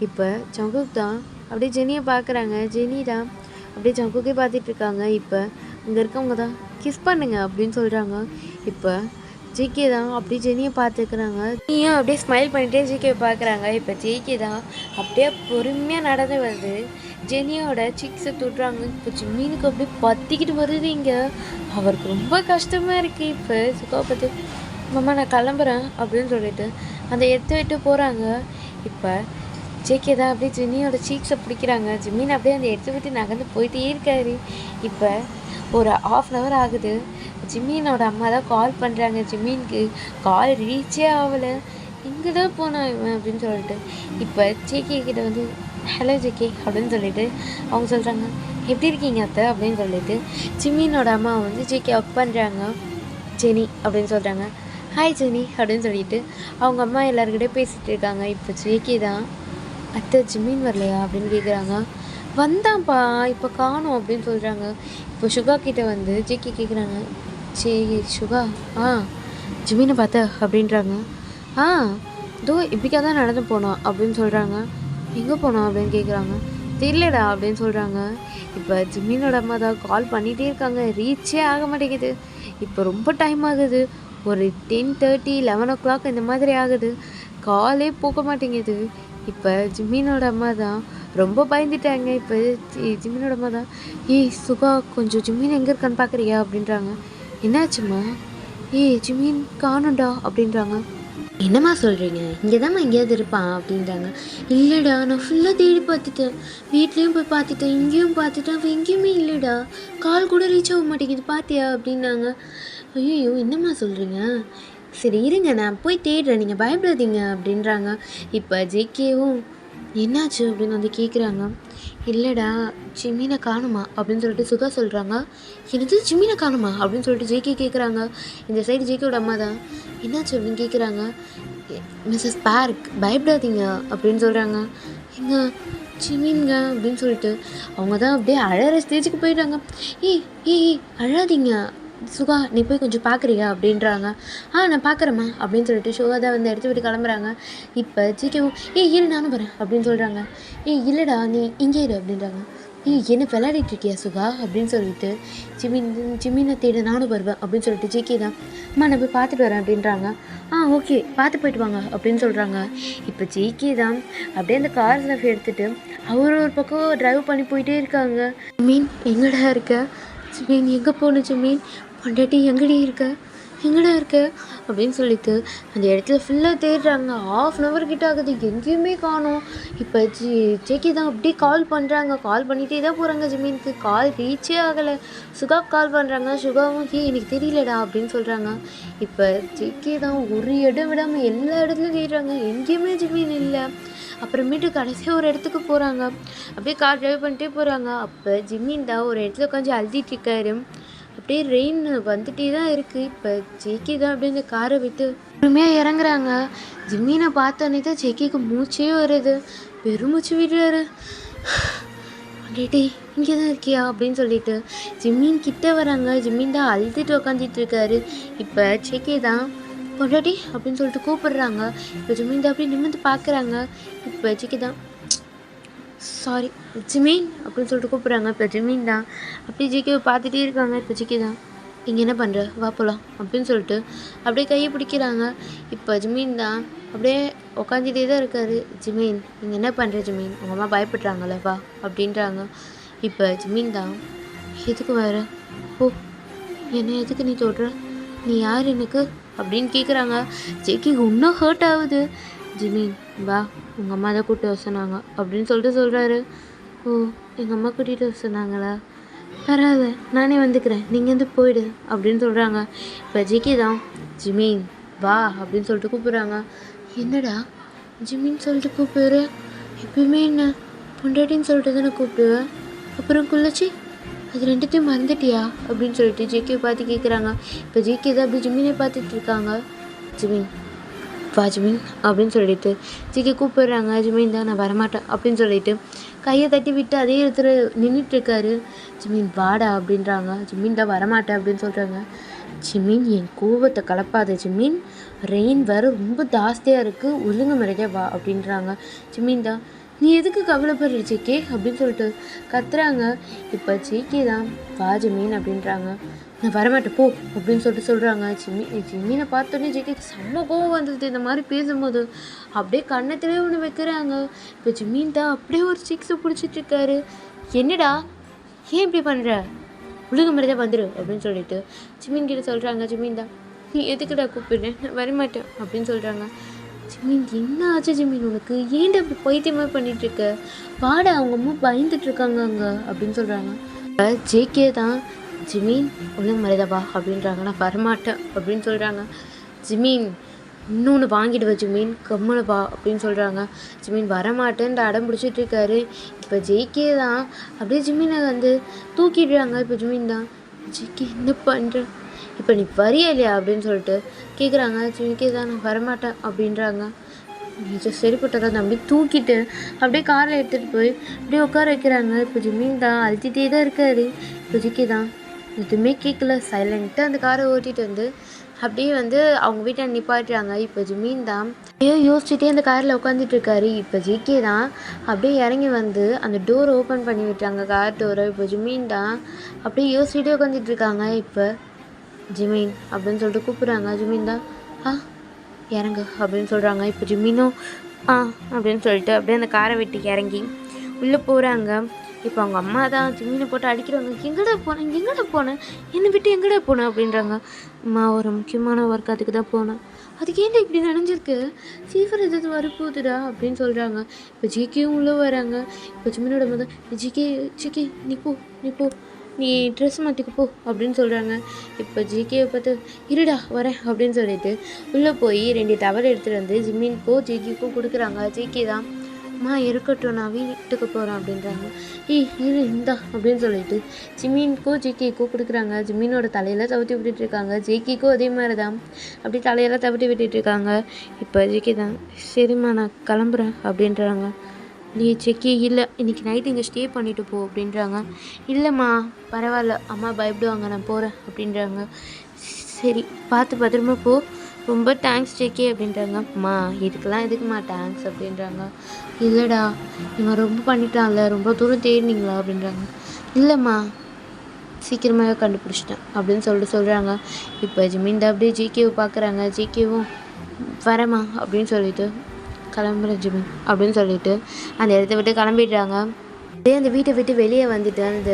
இப்போ ஜங்குக் தான் அப்படியே ஜெனியை பார்க்குறாங்க. ஜெனி தான் அப்படியே ஜங்குக்கே பார்த்துட்டு இருக்காங்க. இப்போ இங்கே இருக்கவங்க தான் கிஸ் பண்ணுங்க அப்படின்னு சொல்கிறாங்க. இப்போ ஜிகே தான் அப்படியே ஜெனியை பார்த்துக்கிறாங்க. ஜெனியும் அப்படியே ஸ்மைல் பண்ணிகிட்டே ஜிகே பார்க்குறாங்க. இப்போ ஜிகே தான் அப்படியே பொறுமையாக நடந்து வருது, ஜெனியோட சிக்ஸை தொட்டுறாங்க. இப்போ ஜிமினுக்கு அப்படியே பற்றிக்கிட்டு வருது இங்கே, அவருக்கு ரொம்ப கஷ்டமாக இருக்குது. இப்போ சுகா பார்த்து, மாமா நான் கிளம்புறேன் அப்படின்னு சொல்லிட்டு அந்த எடுத்து விட்டு போகிறாங்க. இப்போ ஜேகே தான் அப்படியே ஜெனியோட சீக்ஸை பிடிக்கிறாங்க. ஜிமின் அப்படியே அந்த எடுத்து விட்டு நகர்ந்து போயிட்டே இருக்காரு. இப்போ ஒரு 1/2 hour ஆகுது. ஜிமினோட அம்மா தான் கால் பண்ணுறாங்க. ஜிமினுக்கு கால் ரீச்சே ஆகலை, எங்கே தான் போனான் இவன் அப்படின்னு சொல்லிட்டு. இப்போ ஜேகே கிட்ட வந்து, ஹலோ ஜேகே அப்படின்னு சொல்லிட்டு அவங்க சொல்கிறாங்க, எப்படி இருக்கீங்க அத்தை அப்படின்னு சொல்லிட்டு. ஜிமினோட அம்மா வந்து ஜேகே ஒர்க் பண்ணுறாங்க. ஜெனி அப்படின்னு சொல்கிறாங்க. ஹாய் ஜெனி அப்படின்னு சொல்லிட்டு அவங்க அம்மா எல்லாருக்கிட்டே பேசிகிட்டு இருக்காங்க. இப்போ ஜேகே தான், அத்தை ஜிமின் வரலையா அப்படின்னு கேட்குறாங்க. வந்தான்ப்பா, இப்போ காணோம் அப்படின்னு சொல்கிறாங்க. இப்போ சுகா கிட்டே வந்து ஜேகே கேட்குறாங்க, சுகா ஜிமினை பார்த்த அப்படின்றாங்க. இதோ இப்படிக்கா தான் நடந்து போனோம் அப்படின்னு சொல்கிறாங்க. எங்கே போனோம் அப்படின்னு கேட்குறாங்க. தெரியலடா அப்படின்னு சொல்கிறாங்க. இப்போ ஜிமினோட அம்மா தான் கால் பண்ணிகிட்டே இருக்காங்க, ரீச்சே ஆக மாட்டேங்குது. இப்போ ரொம்ப டைம் ஆகுது, ஒரு 10:30 11 o'clock இந்த மாதிரி ஆகுது, காலே போக மாட்டேங்குது. இப்போ ஜிமினோட அம்மா தான் ரொம்ப பயந்துட்டாங்க. இப்போ ஜிமினோட அம்மா தான், சுகா கொஞ்சம் ஜிமின் எங்கே இருக்கான்னு பார்க்குறியா அப்படின்றாங்க. என்னாச்சும்மா? ஜிமின் காணும்டா அப்படின்றாங்க. என்னம்மா சொல்கிறீங்க? இங்கே தான்மா எங்கேயாவது இருப்பான் அப்படின்றாங்க. இல்லைடா, நான் ஃபுல்லாக தேடி பார்த்துட்டேன், வீட்லேயும் போய் பார்த்துட்டேன், இங்கேயும் பார்த்துட்டேன், அவன் எங்கேயுமே இல்லைடா, கால் கூட ரீச் ஆக மாட்டேங்குது பார்த்தியா அப்படின்னாங்க. ஐயோ என்னம்மா சொல்கிறீங்க? சரி இருங்க நான் போய் தேடுறேன், நீங்கள் பயப்படாதீங்க அப்படின்றாங்க. இப்போ ஜேகேவும் என்னாச்சு அப்படின்னு வந்து கேட்குறாங்க. இல்லைடா ஜிமினை காணுமா அப்படின்னு சொல்லிட்டு சுகா சொல்கிறாங்க. என்னது ஜிமினை காணுமா அப்படின்னு சொல்லிட்டு ஜேகே கேட்குறாங்க. இந்த சைடு ஜேகேவோட அம்மா தான், என்னாச்சு அப்படின்னு கேட்குறாங்க. மிஸ்ஸஸ் பார்க் பயப்படாதீங்க அப்படின்னு சொல்கிறாங்க. எங்க ஜிமின்ங்க அப்படின்னு சொல்லிட்டு அவங்க தான் அப்படியே அழகிற ஸ்டேஜுக்கு போயிட்டாங்க. ஏய் அழாதீங்க சுகா நீ போய் கொஞ்சம் பார்க்குறியா அப்படின்றாங்க. நான் பார்க்குறேம்மா அப்படின்னு சொல்லிட்டு சுகா வந்து எடுத்து விட்டு கிளம்புறாங்க. இப்போ ஜிகேவும் இரு நானும் வரேன் அப்படின்னு சொல்கிறாங்க. இல்லைடா நீ இங்கே இரு அப்படின்றாங்க. என்ன விளையாடிட்டு இருக்கியா சுகா அப்படின்னு சொல்லிட்டு ஜிமினை தேட நானும் வருவேன் அப்படின்னு சொல்லிட்டு ஜிகே தான் நான் போய் பார்த்துட்டு வரேன் அப்படின்றாங்க. ஓகே பார்த்து போயிட்டு வாங்க அப்படின்னு சொல்கிறாங்க. இப்போ ஜிகே தான் அப்படியே அந்த கார் செல்ஃப் எடுத்துகிட்டு அவர் ஒரு பக்கம் ட்ரைவ் பண்ணி போயிட்டே இருக்காங்க. ஜிமீன் எங்கடா இருக்க, ஜிமீன் எங்கே போன, ஜிமீன் பொண்டாட்டி எங்கடி எங்கடா இருக்க அப்படின்னு சொல்லிட்டு அந்த இடத்துல ஃபுல்லாக தேடுறாங்க. 1/2 கிட்ட ஆகுது, எங்கேயுமே காணோம். இப்போ ஜேகே தான் அப்படியே கால் பண்ணுறாங்க. கால் பண்ணிகிட்டே தான் போகிறாங்க. ஜிமீனுக்கு கால் ரீச்சே ஆகலை. சுகாவுக்கு கால் பண்ணுறாங்க. சுகாவும் எனக்கு தெரியலடா அப்படின்னு சொல்கிறாங்க. இப்போ ஜேகே தான் ஒரு இடம் விடாமல் எல்லா இடத்துலையும் தேடுறாங்க. எங்கேயுமே ஜிமீன் இல்லை. அப்புறமேட்டு கடைசியாக ஒரு இடத்துக்கு போகிறாங்க. அப்படியே கார் ட்ரைவ் பண்ணிட்டே போகிறாங்க. அப்போ ஜிமீன் தான் ஒரு இடத்துல உட்காந்து அழுதிட்டு இருக்காரு. அப்படியே ரெயின் வந்துட்டே தான் இருக்குது. இப்போ ஜேகே தான் அப்படியே இந்த காரை விட்டு பொறுமையாக இறங்குறாங்க. ஜிம்மீனை பார்த்தோன்னே தான் ஜேகேக்கு மூச்சே வருது. பெருமூச்சு விடுறாரு. டேடி இங்கே தான் இருக்கியா அப்படின்னு சொல்லிட்டு ஜிம்மீன் கிட்ட வராங்க. ஜிம்மீன் தான் அழுதுட்டு உக்காந்துட்டு இருக்காரு. இப்போ ஜேகே தான் பொண்டாட்டி அப்படின்னு சொல்லிட்டு கூப்பிடுறாங்க. இப்போ ஜிம்மீன் தான் அப்படியே நிமிர்ந்து பார்க்குறாங்க. இப்போ ஜேகே தான் சாரி ஜிமீன் அப்படின்னு சொல்லிட்டு கூப்பிட்றாங்க. இப்போ ஜிமீன் தான் அப்படியே ஜிகேவை பார்த்துட்டே இருக்காங்க. இப்போ ஜிகே தான் இங்கே என்ன பண்ணுற, வா போகலாம் அப்படின்னு சொல்லிட்டு அப்படியே கையை பிடிக்கிறாங்க. இப்போ ஜிமீன் தான் அப்படியே உக்காந்துட்டே தான் இருக்காரு. ஜிமீன் நீங்கள் என்ன பண்ணுற ஜிமீன், உங்கள் அம்மா பயப்படுறாங்களே வா அப்படின்றாங்க. இப்போ ஜிமீன் தான் எதுக்கு வேறு என்ன எதுக்கு நீ தொடுற, நீ யார் எனக்கு அப்படின்னு கேட்குறாங்க. ஜேகேக்கு இன்னும் ஹர்ட் ஆகுது. ஜிமீன் வா உங்கள் அம்மா தான் கூப்பிட்டு வர சொன்னாங்க அப்படின்னு சொல்லிட்டு சொல்கிறாரு. எங்கள் அம்மா கூட்டிகிட்டு வர சொன்னாங்களா, வராத நானே வந்துக்கிறேன், நீங்கள் வந்து போயிடு அப்படின்னு சொல்கிறாங்க. இப்போ ஜிகே தான் ஜிமீன் வா அப்படின்னு சொல்லிட்டு கூப்பிட்றாங்க. என்னடா ஜிமின்னு சொல்லிட்டு கூப்பிடுற, எப்பயுமே என்ன பொண்டாட்டின்னு சொல்லிட்டு தானே கூப்பிடுவேன், அப்புறம் குள்ளச்சி அது ரெண்டுத்தையும் மறந்துட்டியா அப்படின்னு சொல்லிட்டு ஜிகே பார்த்து கேட்குறாங்க. இப்போ ஜிகே தான் அப்படி ஜிமினை பார்த்துட்டு இருக்காங்க. ஜிமின் வா ஜிமின் அப்படின்னு சொல்லிட்டு ஜிகே கூப்பிடுறாங்க. ஜிமின் தான் நான் வரமாட்டேன் அப்படின்னு சொல்லிட்டு கையை தட்டி விட்டு அதே இடத்துல நின்றுட்டுருக்காரு. ஜிமின் வாடா அப்படின்றாங்க. ஜிமின் தான் வரமாட்டேன் அப்படின்னு சொல்கிறாங்க. ஜிமின் என் கோபத்தை கலப்பாத ஜிமின், ரெயின் வேறு ரொம்ப ஜாஸ்தியாக இருக்குது, ஒழுங்கு முறையாக வா அப்படின்றாங்க. ஜிமின் தான் நீ எதுக்கு கவலைப்படுற ஜிகே அப்படின்னு சொல்லிட்டு கத்துறாங்க. இப்போ ஜிகே தான் வா ஜிமின் அப்படின்றாங்க. நான் வரமாட்டேன் போ அப்படின்னு சொல்லிட்டு சொல்கிறாங்க. ஜிம்மினை பார்த்தோன்னே ஜிகேக்கு செம்ம கோவம் வந்தது. இந்த மாதிரி பேசும்போது அப்படியே கண்ணத்திலே ஒன்று வைக்கிறாங்க. இப்போ ஜிம்மின் தான் அப்படியே ஒரு சிக்ஸை பிடிச்சிட்ருக்காரு. என்னடா ஏன் இப்படி பண்ணுற, ஒழுங்கு மாதிரி தான் வந்துடு அப்படின்னு சொல்லிட்டு ஜிம்மின் கிட்ட சொல்கிறாங்க. ஜிம்மின் தான் நீ எதுக்குடா கூப்பிடுறேன், நான் வரமாட்டேன் அப்படின்னு சொல்கிறாங்க. ஜிம்மின் என்ன ஆச்சு ஜிம்மின் உனக்கு, ஏன்டா அப்படி பைத்தியமாக பண்ணிகிட்ருக்க, வாடா அவங்க அம்மா பயந்துட்டுருக்காங்க அங்கே அப்படின்னு சொல்கிறாங்க. ஜேகே தான் ஜிமீன் ஒழுங்கு மரியாதைப்பா அப்படின்றாங்க. நான் வரமாட்டேன் அப்படின்னு சொல்கிறாங்க. ஜிமீன் இன்னொன்று வாங்கிடுவ ஜிமீன் கம்முனப்பா அப்படின்னு சொல்கிறாங்க. ஜிமீன் வரமாட்டேன்ட்டு அடம் பிடிச்சிட்டு இருக்காரு. இப்போ ஜேகே தான் அப்படியே ஜிமீனை வந்து தூக்கிடுறாங்க. இப்போ ஜிமீன் தான் ஜேகே என்ன பண்ணுற, இப்போ நீ வரியா இல்லையா அப்படின்னு சொல்லிட்டு கேட்குறாங்க. ஜிகே தான் நான் வரமாட்டேன் அப்படின்றாங்க. கொஞ்சம் சரிப்பட்டதாக தான் அப்படியே தூக்கிட்டு அப்படியே காரில் எடுத்துகிட்டு போய் அப்படியே உட்கார வைக்கிறாங்க. இப்போ ஜிமீன் தான் அழுத்திட்டே தான் இருக்காரு. இப்போ ஜிகே தான் எதுவுமே கேட்கல, சைலண்ட்டாக அந்த காரை ஓட்டிகிட்டு வந்து அப்படியே வந்து அவங்க வீட்டை நிப்பாட்டுறாங்க. இப்போ ஜிமீன் தான் யோசிச்சுட்டே அந்த காரில் உட்காந்துட்டு இருக்காரு. இப்போ ஜிகே தான் அப்படியே இறங்கி வந்து அந்த டோர் ஓப்பன் பண்ணி விட்டாங்க, கார் டோரை. இப்போ ஜிமீன் தான் அப்படியே யோசிச்சுட்டே உட்காந்துட்டு இருக்காங்க. இப்போ ஜிமீன் அப்படின்னு சொல்லிட்டு கூப்பிட்றாங்க. ஜிமீன் தான் இறங்கு அப்படின்னு சொல்கிறாங்க. இப்போ ஜிம்மினும் அப்படின்னு சொல்லிட்டு அப்படியே அந்த காரை விட்டு இறங்கி உள்ளே போகிறாங்க. இப்போ அவங்க அம்மா தான் ஜிம்மினை போட்டு அடிக்கிறாங்க. எங்கடா போனேன் என்னை விட்டு எங்கடா போனேன் அப்படின்றாங்க. அம்மா ஒரு முக்கியமான ஒர்க், அதுக்கு தான் போனேன், அதுக்கு ஏன்டா இப்படி நினைஞ்சிருக்கு, ஃபீவர் எதாவது வரப்போகுதுடா அப்படின்னு சொல்கிறாங்க. இப்போ ஜிகேயும் உள்ளே வராங்க. இப்போ ஜிம்மினோட மொதல் ஜிகே நீ போ நீ ட்ரெஸ் மாட்டிக்கு போ அப்படின்னு சொல்கிறாங்க. இப்போ ஜிகேவை பார்த்து இருடா வரேன் அப்படின்னு சொல்லிட்டு உள்ளே போய் 2 டவல் எடுத்துகிட்டு வந்து ஜிம்மினுக்கோ ஜிகேக்கும் கொடுக்குறாங்க. ஜிகே தான் இருக்கட்டும் நான் வீட்டுக்கு போகிறேன் அப்படின்றாங்க. இரு இந்தா அப்படின்னு சொல்லிட்டு ஜிம்மினுக்கோ ஜிகேக்கோ கொடுக்குறாங்க. ஜிம்மினோட தலையெல்லாம் தவிட்டி விட்டுட்ருக்காங்க. ஜிகேக்கோ அதே மாதிரி தான் அப்படி தலையெல்லாம் தவிட்டி விட்டுட்ருக்காங்க. இப்போ ஜிகே தான் சரிம்மா நான் கிளம்புறேன் அப்படின்றாங்க. நீ செக்கி இல்லை இன்றைக்கி நைட்டு இங்கே ஸ்டே பண்ணிவிட்டு போ அப்படின்றாங்க. இல்லைம்மா பரவாயில்ல, அம்மா பயப்படுவாங்க, நான் போகிறேன் அப்படின்றாங்க. சரி பார்த்து பத்திரமா போ, ரொம்ப தேங்க்ஸ் செக்கி அப்படின்றாங்க. அம்மா இதுக்கெல்லாம் எதுக்குமா தேங்க்ஸ் அப்படின்றாங்க. இல்லைடா இவன் ரொம்ப பண்ணிட்டான்ல, ரொம்ப தூரம் தேடினீங்களா அப்படின்றாங்க. இல்லைம்மா சீக்கிரமாகவே கண்டுபிடிச்சிட்டேன் அப்படின்னு சொல்கிறாங்க. இப்போ ஜிமின் தான் அப்படியே ஜிகேவை பார்க்குறாங்க. ஜிகேவும் வரேம்மா அப்படின்னு சொல்லிட்டு கிளம்புறேன் ஜிமின் அப்படின்னு சொல்லிட்டு அந்த இடத்த விட்டு கிளம்பிடுறாங்க. அப்படியே அந்த வீட்டை விட்டு வெளியே வந்துட்டு அந்த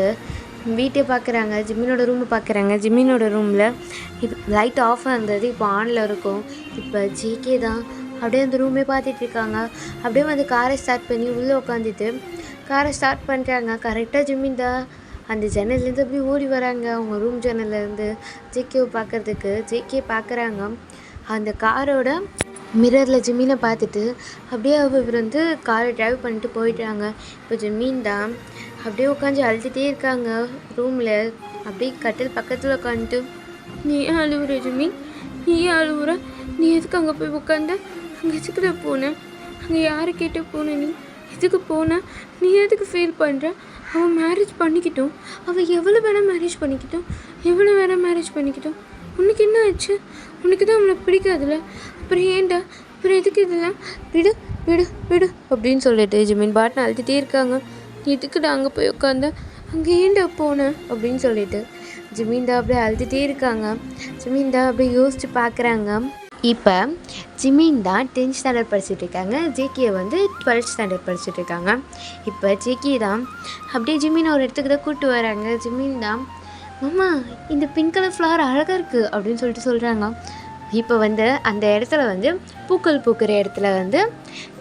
வீட்டை பார்க்குறாங்க. ஜிமினோட ரூமை பார்க்குறாங்க. ஜிமினோட ரூமில் இப்போ லைட் ஆஃப் இருந்தது, இப்போ ஆனில் இருக்கும். இப்போ ஜிகே தான் அப்படியே அந்த ரூமே பார்த்துட்ருக்காங்க. அப்படியே வந்து காரை ஸ்டார்ட் பண்ணி உள்ளே உட்காந்துட்டு காரை ஸ்டார்ட் பண்ணுறாங்க. கரெக்டாக ஜிமின் தான் அந்த ஜன்னல்லேருந்து அப்படியே ஓடி வராங்க. அவங்க ரூம் ஜன்னல்லேருந்து ஜேகேவை பார்க்குறதுக்கு. ஜேகே பார்க்குறாங்க. அந்த காரோட மிரரில் ஜிமினை பார்த்துட்டு அப்படியே அவர் வந்து காரை ட்ரைவ் பண்ணிட்டு போயிட்டாங்க. இப்போ ஜிமின் தான் அப்படியே உட்காந்து அழுதுகிட்டே இருக்காங்க ரூமில். அப்படியே கட்டில் பக்கத்தில் உட்காந்துட்டு, நீ ஏன் அழுவுற ஜிமின், நீ ஏன் அழுவுற, நீ எதுக்கு அங்கே போய் உட்காந்த, அங்கே எதுக்குள்ள போனேன், அங்கே யாரை கேட்டு போன, நீ எதுக்கு போன, நீ எதுக்கு ஃபீல் பண்ணுற, அவன் மேரேஜ் பண்ணிக்கிட்டோம், அவள் எவ்வளோ வேணால் மேரேஜ் பண்ணிக்கிட்டோம், எவ்வளோ வேணால் மேரேஜ் பண்ணிக்கிட்டோம், உனக்கு என்ன ஆச்சு, உனக்கு தான் அவளை பிடிக்காதுல்ல, அப்புறம் ஏன்டா, அப்புறம் எதுக்கு இதெல்லாம், விடு விடு விடு அப்படின்னு சொல்லிட்டு ஜிமின் பாட்னு அழுதுகிட்டே இருக்காங்க. எதுக்குடா அங்கே போய் உட்காந்த, அங்கே ஏன்டா போனேன் அப்படின்னு சொல்லிட்டு ஜிமின் தான் அப்படியே அழுதுகிட்டே இருக்காங்க. ஜிமின் தான் அப்படியே யோசித்து பார்க்குறாங்க. இப்போ ஜிமின் தான் 10th ஸ்டாண்டர்ட் படிச்சுட்டு இருக்காங்க. ஜேகே வந்து 12th ஸ்டாண்டர்ட் படிச்சுட்டு இருக்காங்க. இப்போ ஜேகே தான் அப்படியே ஜிமின் ஒரு இடத்துக்கு தான் கூப்பிட்டு வராங்க. ஜிமின் தான், மாமா இந்த பிங்க் கலர் ஃப்ளவர் அழகாக இருக்குது அப்படின்னு சொல்லிட்டு சொல்கிறாங்க. இப்போ வந்து அந்த இடத்துல வந்து பூக்கள் பூக்கிற இடத்துல வந்து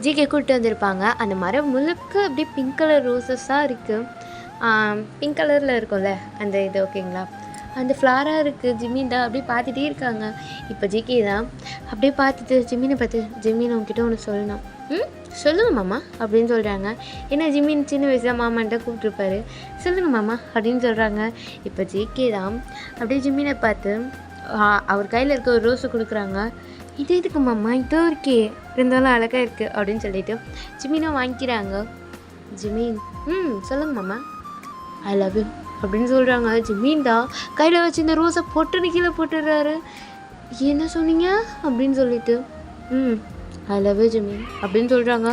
ஜிகே கூப்பிட்டு வந்திருப்பாங்க. அந்த மரம் முழுக்க அப்படியே பிங்க் கலர் ரோசஸாக இருக்குது. பிங்க் கலரில் இருக்கும்ல அந்த இது, ஓகேங்களா, அந்த ஃப்ளாராக இருக்குது. ஜிமின் தான் அப்படியே பார்த்துட்டே இருக்காங்க. இப்போ ஜிகே தான் அப்படியே பார்த்துட்டு ஜிமினை பார்த்து, ஜிமின் உங்ககிட்ட ஒன்று சொல்லணும். சொல்லுங்கள் மாமா அப்படின்னு சொல்கிறாங்க. ஏன்னா ஜிமின் சின்ன வயசில் மாமான்ட்ட கூப்பிட்ருப்பாரு. சொல்லுங்கள் மாமா அப்படின்னு சொல்கிறாங்க. இப்போ ஜிகே தான் அப்படியே ஜிமினை பார்த்து அவர் கையில் இருக்க ஒரு ரோஸு கொடுக்குறாங்க. இது எதுக்கு மாமா, இதோ இருக்கே, இருந்தாலும் அழகாக இருக்குது அப்படின்னு சொல்லிட்டு ஜிமினும் வாங்கிக்கிறாங்க. ஜிமின் சொல்லுங்கள் மாமா, ஐ லவ் யூ அப்படின்னு சொல்கிறாங்க. ஜிமின் தான் கையில் வச்சு இந்த ரோஸை பொட்டுன்னு கீழே போட்டுடுறாரு. என்ன சொன்னீங்க அப்படின்னு சொல்லிட்டு ஐ லவ் யூ ஜிமின் அப்படின்னு சொல்கிறாங்க.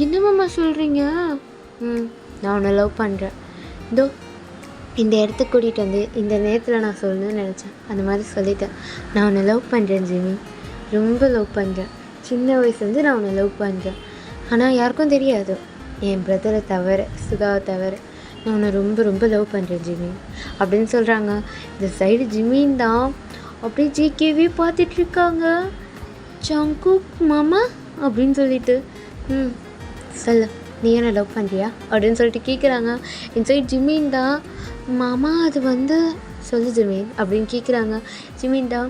என்ன மாமா சொல்கிறீங்க? நான் உன்னை லவ் பண்ணுறேன், இதோ இந்த இடத்துக்கு கூட்டிகிட்டு வந்து இந்த நேரத்தில் நான் சொல்லணும்னு நினச்சேன், அந்த மாதிரி சொல்லிட்டேன். நான் உன்னை லவ் பண்ணுறேன் ஜிமின், ரொம்ப லவ் பண்ணுறேன். சின்ன வயசுலேருந்து நான் உன்னை லவ் பண்ணுறேன். ஆனால் யாருக்கும் தெரியாது, என் பிரதரை தவிர, சுதாவை தவிர. நான் உன்னை ரொம்ப ரொம்ப லவ் பண்ணுறேன் ஜிமின் அப்படின்னு சொல்கிறாங்க. இந்த சைடு ஜிமின் தான் அப்படியே ஜிகேவே பார்த்துட்ருக்காங்க. ஜங்குக் மாமா அப்படின்னு சொல்லிட்டு சொல்லு, நீ என்ன லவ் பண்ணுறியா அப்படின்னு சொல்லிட்டு கேட்குறாங்க. இந்த சைடு ஜிமின் தான், மாமா அது வந்து சொல்லு ஜிமின் அப்படின்னு கேட்குறாங்க. ஜிமின் தான்,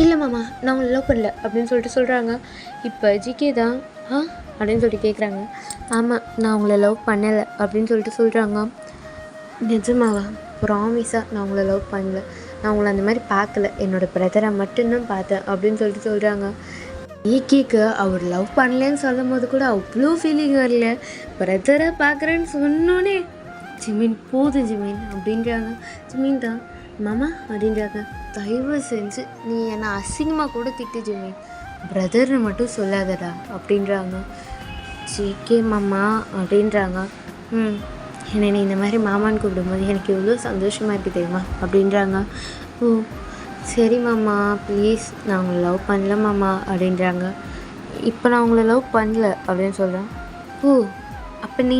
இல்லை மாமா நான் உங்களை லவ் பண்ணல அப்படின்னு சொல்லிட்டு சொல்கிறாங்க. இப்போ ஜிகே தான் அப்படின்னு சொல்லிட்டு கேட்குறாங்க. ஆமாம் நான் உங்களை லவ் பண்ணலை அப்படின்னு சொல்லிட்டு சொல்கிறாங்க. நிஜமாவா? ப்ராமிஸாக நான் உங்களை லவ் பண்ணல, நான் உங்களை அந்த மாதிரி பார்க்கல, என்னோடய பிரதரை மட்டும்தான் பார்த்தேன் அப்படின்னு சொல்லிட்டு சொல்கிறாங்க. ஜிகேக்கு அவர் லவ் பண்ணலன்னு சொல்லும் போது கூட அவ்வளோ ஃபீலிங் வரல. பிரதரை பார்க்குறேன்னு சொன்னோன்னே ஜிமின் போதும் ஜிமின் அப்படின்றாங்க. ஜிமின் தான், மாமா அப்படின்றாங்க, தயவு செஞ்சு நீ என்னை அசிங்கமாக கூட திட்டு ஜிமின், பிரதர்னு மட்டும் சொல்லாதடா அப்படின்றாங்க. ஜிகே மாமா அப்படின்றாங்க. என்னை நீ இந்த மாதிரி மாமான்னு கூப்பிடும்போது எனக்கு எவ்வளோ சந்தோஷமாக இருக்குது தெரியுமா அப்படின்றாங்க. ஓ சரி மாமா ப்ளீஸ், நான் உங்களை லவ் பண்ணல மாமா அப்படின்றாங்க. இப்போ நான் உங்களை லவ் பண்ணல அப்படின்னு சொல்கிறேன். ஓ அப்போ நீ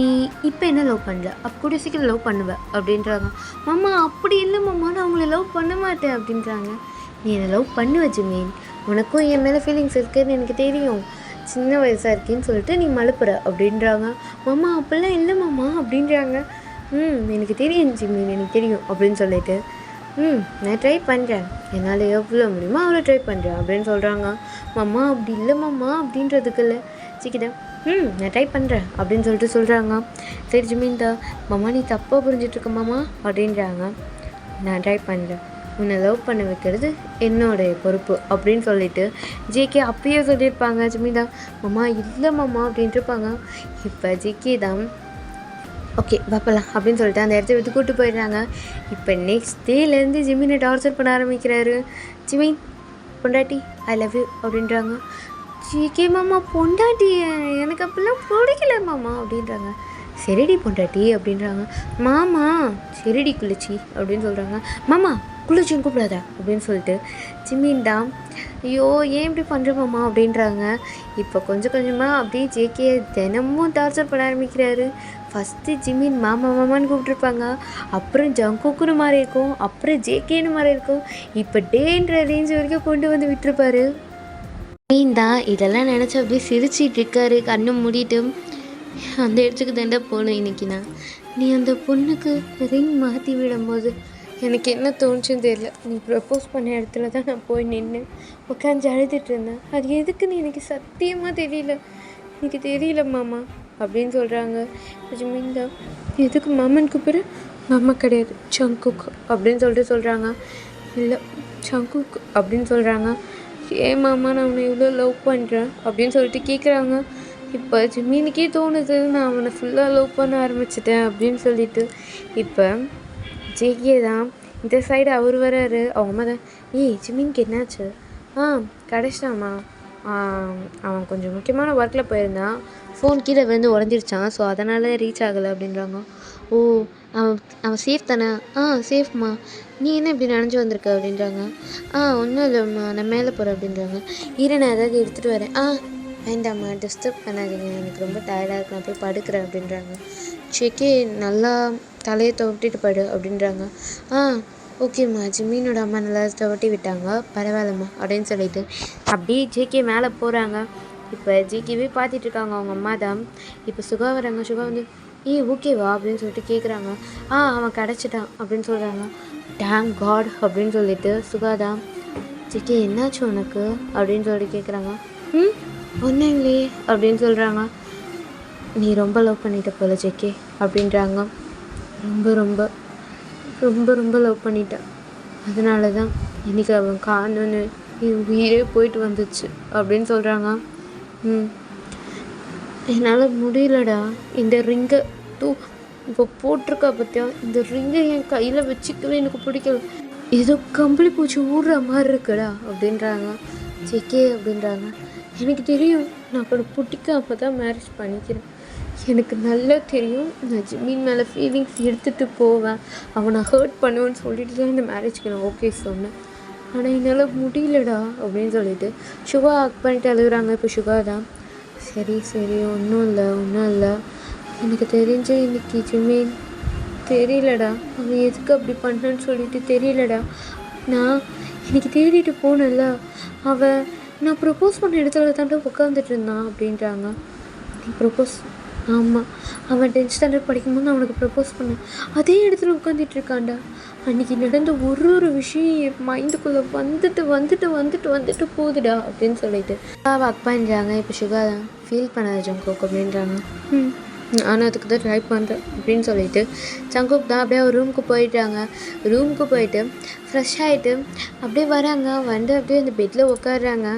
இப்போ என்ன லவ் பண்ணல, அப்போ கூட சீக்கிரம் லவ் பண்ணுவேன் அப்படின்றாங்க. மாமா அப்படி இல்லை மாமா, நான் உங்களை லவ் பண்ண மாட்டேன் அப்படின்றாங்க. நீ என்னை லவ் பண்ணுவ ஜிமின், உனக்கும் என் மேலே ஃபீலிங்ஸ் இருக்குதுன்னு எனக்கு தெரியும், சின்ன வயசாக இருக்கேன்னு சொல்லிட்டு நீ மழுப்புற அப்படின்றாங்க. மாமா அப்படிலாம் இல்லை மாமா அப்படின்றாங்க. எனக்கு தெரியும் ஜிமின், எனக்கு தெரியும் அப்படின்னு சொல்லிட்டு நான் ட்ரை பண்ணுறேன், என்னால் எவ்வளோ முடியுமோ அவ்வளோ ட்ரை பண்ணுறேன் அப்படின்னு சொல்கிறாங்க. மாமா அப்படி இல்லை மாமா அப்படின்றதுக்குள்ள சிக்கிட்டேன். நான் ட்ரை பண்ணுறேன் அப்படின்னு சொல்லிட்டு சொல்கிறாங்க. சரி ஜிமின் தான், மாமா நீ தப்பாக புரிஞ்சிட்ருக்க மாமா அப்படின்றாங்க. நான் ட்ரை பண்ணுறேன் உன்னை லவ் பண்ண வைக்கிறது என்னோடைய பொறுப்பு அப்படின்னு சொல்லிட்டு ஜேகே அப்பயே சொல்லியிருப்பாங்க. ஜிம்மி தான் மாமா இல்லை மாமா அப்படின்ட்டு இருப்பாங்க. இப்போ ஜேகே தான் ஓகே பார்ப்பலாம் அப்படின்னு சொல்லிட்டு அந்த இடத்த விட்டு கூப்பிட்டு போயிடுறாங்க. இப்போ நெக்ஸ்ட் டேலேருந்து ஜிம்மினை டார்ச்சர் பண்ண ஆரம்பிக்கிறாரு. ஜிமின் பொண்டாட்டி ஐ லவ் யூ அப்படின்றாங்க. ஜிகே மாமா பொண்டாட்டி எனக்கு அப்படிலாம் பிடிக்கல மாமா அப்படின்றாங்க. சரிடி பொண்டாட்டி அப்படின்றாங்க. மாமா சரிடி குளிச்சி அப்படின்னு சொல்கிறாங்க. மாமா குளிச்சின்னு கூப்பிடாத அப்படின்னு சொல்லிட்டு ஜிம்மின் தான் ஐயோ ஏன் இப்படி பண்ணுற மாமா அப்படின்றாங்க. இப்போ கொஞ்சம் கொஞ்சமாக அப்படியே ஜேகே தினமும் டார்ச்சர் பண்ண ஆரம்பிக்கிறாரு. ஃபஸ்ட்டு ஜிம்மின் மாமா மாமான்னு கூப்பிட்ருப்பாங்க, அப்புறம் ஜங்குக்குன்னு மாறி இருக்கும், அப்புறம் ஜேகேன்னு மாறி இருக்கும், இப்போ டேன்ற ரேஞ்ச் வரைக்கும் கொண்டு வந்து விட்டுருப்பாரு. ஜிம்மின் தான் இதெல்லாம் நினச்சி அப்படியே சிரிச்சிட்டு இருக்காரு கண்ணு மூடிட்டு. அந்த இடத்துக்கு தாண்டா போனேன் இன்னைக்கு நான். நீ அந்த பொண்ணுக்கு ரிங் மாற்றி விடும்போது எனக்கு என்ன தோணுச்சுன்னு தெரியல. நீ ப்ரப்போஸ் பண்ண இடத்துல தான் நான் போய் நின்று உட்காந்து அழுதுட்டு இருந்தேன். அது எதுக்குன்னு எனக்கு சத்தியமாக தெரியல, எனக்கு தெரியல மாமா அப்படின்னு சொல்கிறாங்க. ஜிம்மின் தான் எதுக்கு மாமன் கூப்பிடு? மாமா கிடையாது சங்குக் அப்படின்னு சொல்கிறாங்க. இல்லை சங்குக் அப்படின்னு சொல்கிறாங்க. ஏன் மாமா நான் அவனை இவ்வளோ லவ் பண்ணுறேன் அப்படின்னு சொல்லிட்டு கேட்குறாங்க. இப்போ ஜிம்மினுக்கே தோணுது நான் அவனை ஃபுல்லாக லவ் பண்ண ஆரம்பிச்சிட்டேன் அப்படின்னு சொல்லிட்டு. இப்போ ஜேகே தான் இந்த சைடு அவர் வராரு. அவங்க அம்மா தான் ஜிம்மினுக்கு என்னாச்சு? கிடச்சிட்டாம்மா, அவன் கொஞ்சம் முக்கியமான ஒர்க்கில் போயிருந்தான், ஃபோன் கீழே விழுந்து உடஞ்சிருச்சான், ஸோ அதனால் ரீச் ஆகலை அப்படின்றாங்க. ஓ அவன் சேஃப் தானே? சேஃப்மா. நீ என்ன இப்படி நனைஞ்சு வந்திருக்க அப்படின்றாங்க. ஒன்றும் இல்லைம்மா நான் மேலே போகிறேன் அப்படின்றாங்க. நான் ஏதாவது எடுத்துகிட்டு வரேன். வேண்டாம்மா டிஸ்டர்ப் பண்ணாதீங்க, எனக்கு ரொம்ப டயர்டாக இருக்கு, நான் போய் படுக்கிறேன் அப்படின்றாங்க. ஜேகே நல்லா தலையை துவட்டிட்டு படு அப்படின்றாங்க. ஓகேம்மா. ஜிம்மினோட அம்மா நல்லா துவட்டி விட்டாங்க, பரவாயில்லம்மா அப்படின்னு சொல்லிட்டு அப்படியே ஜேகே மேலே போகிறாங்க. இப்போ ஜேகேவே பார்த்துட்ருக்காங்க அவங்க அம்மா தான். இப்போ சுகா வராங்க. சுகா வந்து ஓகேவா அப்படின்னு சொல்லிட்டு கேட்குறாங்க. அவன் கிடச்சிட்டான் அப்படின்னு சொல்கிறாங்க. டேங்க் காட் அப்படின்னு சொல்லிட்டு சுகா தான் ஜேகே என்னாச்சு உனக்கு அப்படின்னு சொல்லிட்டு கேட்குறாங்க. ஒன்றும் இல்லையே அப்படின்னு சொல்கிறாங்க. நீ ரொம்ப லவ் பண்ணிட்ட போல ஜேகே அப்படின்றாங்க. ரொம்ப ரொம்ப ரொம்ப ரொம்ப லவ் பண்ணிட்டேன், அதனால தான் இன்றைக்கி அவன் காணுன்னு என் உயிரே போயிட்டு வந்துச்சு அப்படின்னு சொல்கிறாங்க. என்னால் முடியலடா, இந்த ரிங்கை இப்போ போட்டிருக்கா பார்த்தியா, இந்த ரிங்கை என் கையில் வச்சுக்கவே எனக்கு பிடிக்கல, ஏதோ கம்பளி பூச்சி ஊடுற மாதிரி இருக்குடா அப்படின்றாங்க. ஜேகே அப்படின்றாங்க. எனக்கு தெரியும் நான் அவனை பிடிக்காம தான் மேரேஜ் பண்ணிக்கிறேன், எனக்கு நல்லா தெரியும் நான் ஜிம்மின் மேலே ஃபீலிங்ஸ் எடுத்துகிட்டு போவேன், அவனை ஹர்ட் பண்ணுவேன்னு சொல்லிட்டு தான் இந்த மேரேஜ்க்கு நான் ஓகே சொன்னேன், ஆனால் என்னால் முடியலடா அப்படின்னு சொல்லிட்டு சுகா ஹக் பண்ணிட்டு அழுகுறாங்க. இப்போ சுகா தான் சரி ஒன்றும் இல்லை எனக்கு தெரிஞ்சு இன்னைக்கு ஜிம்மின் தெரியலடா, அவன் எதுக்கு அப்படி பண்ணேன்னு சொல்லிட்டு தெரியலடா, நான் இன்னைக்கு தேடிட்டு போனேன்ல, நான் ப்ரப்போஸ் பண்ண இடத்துல தாண்டா உட்காந்துட்டு இருந்தான் அப்படின்றாங்க. நீ ப்ரப்போஸ்? ஆமாம், அவன் 10th ஸ்டாண்டர்ட் படிக்கும்போது அவனுக்கு ப்ரப்போஸ் பண்ணேன், அதே இடத்துல உட்காந்துட்டு இருக்கான்டா. அன்றைக்கி நடந்த ஒரு விஷயம் என் மைண்டுக்குள்ளே வந்துட்டு போகுதுடா அப்படின்னு சொல்லிட்டு ஒர்க் பண்ணுறாங்க. இப்போ சுகா தான் ஃபீல் பண்ணாத ஜங்குக் அப்படின்றாங்க. ஆனால் அதுக்கு தான் ட்ரை பண்ணுறேன் அப்படின்னு சொல்லிட்டு ஜங்குக் தான் அப்படியே ஒரு ரூமுக்கு போயிட்டு ஃப்ரெஷ் ஆகிட்டு அப்படியே வராங்க. வந்து அப்படியே அந்த பெட்டில் உட்காடுறாங்க.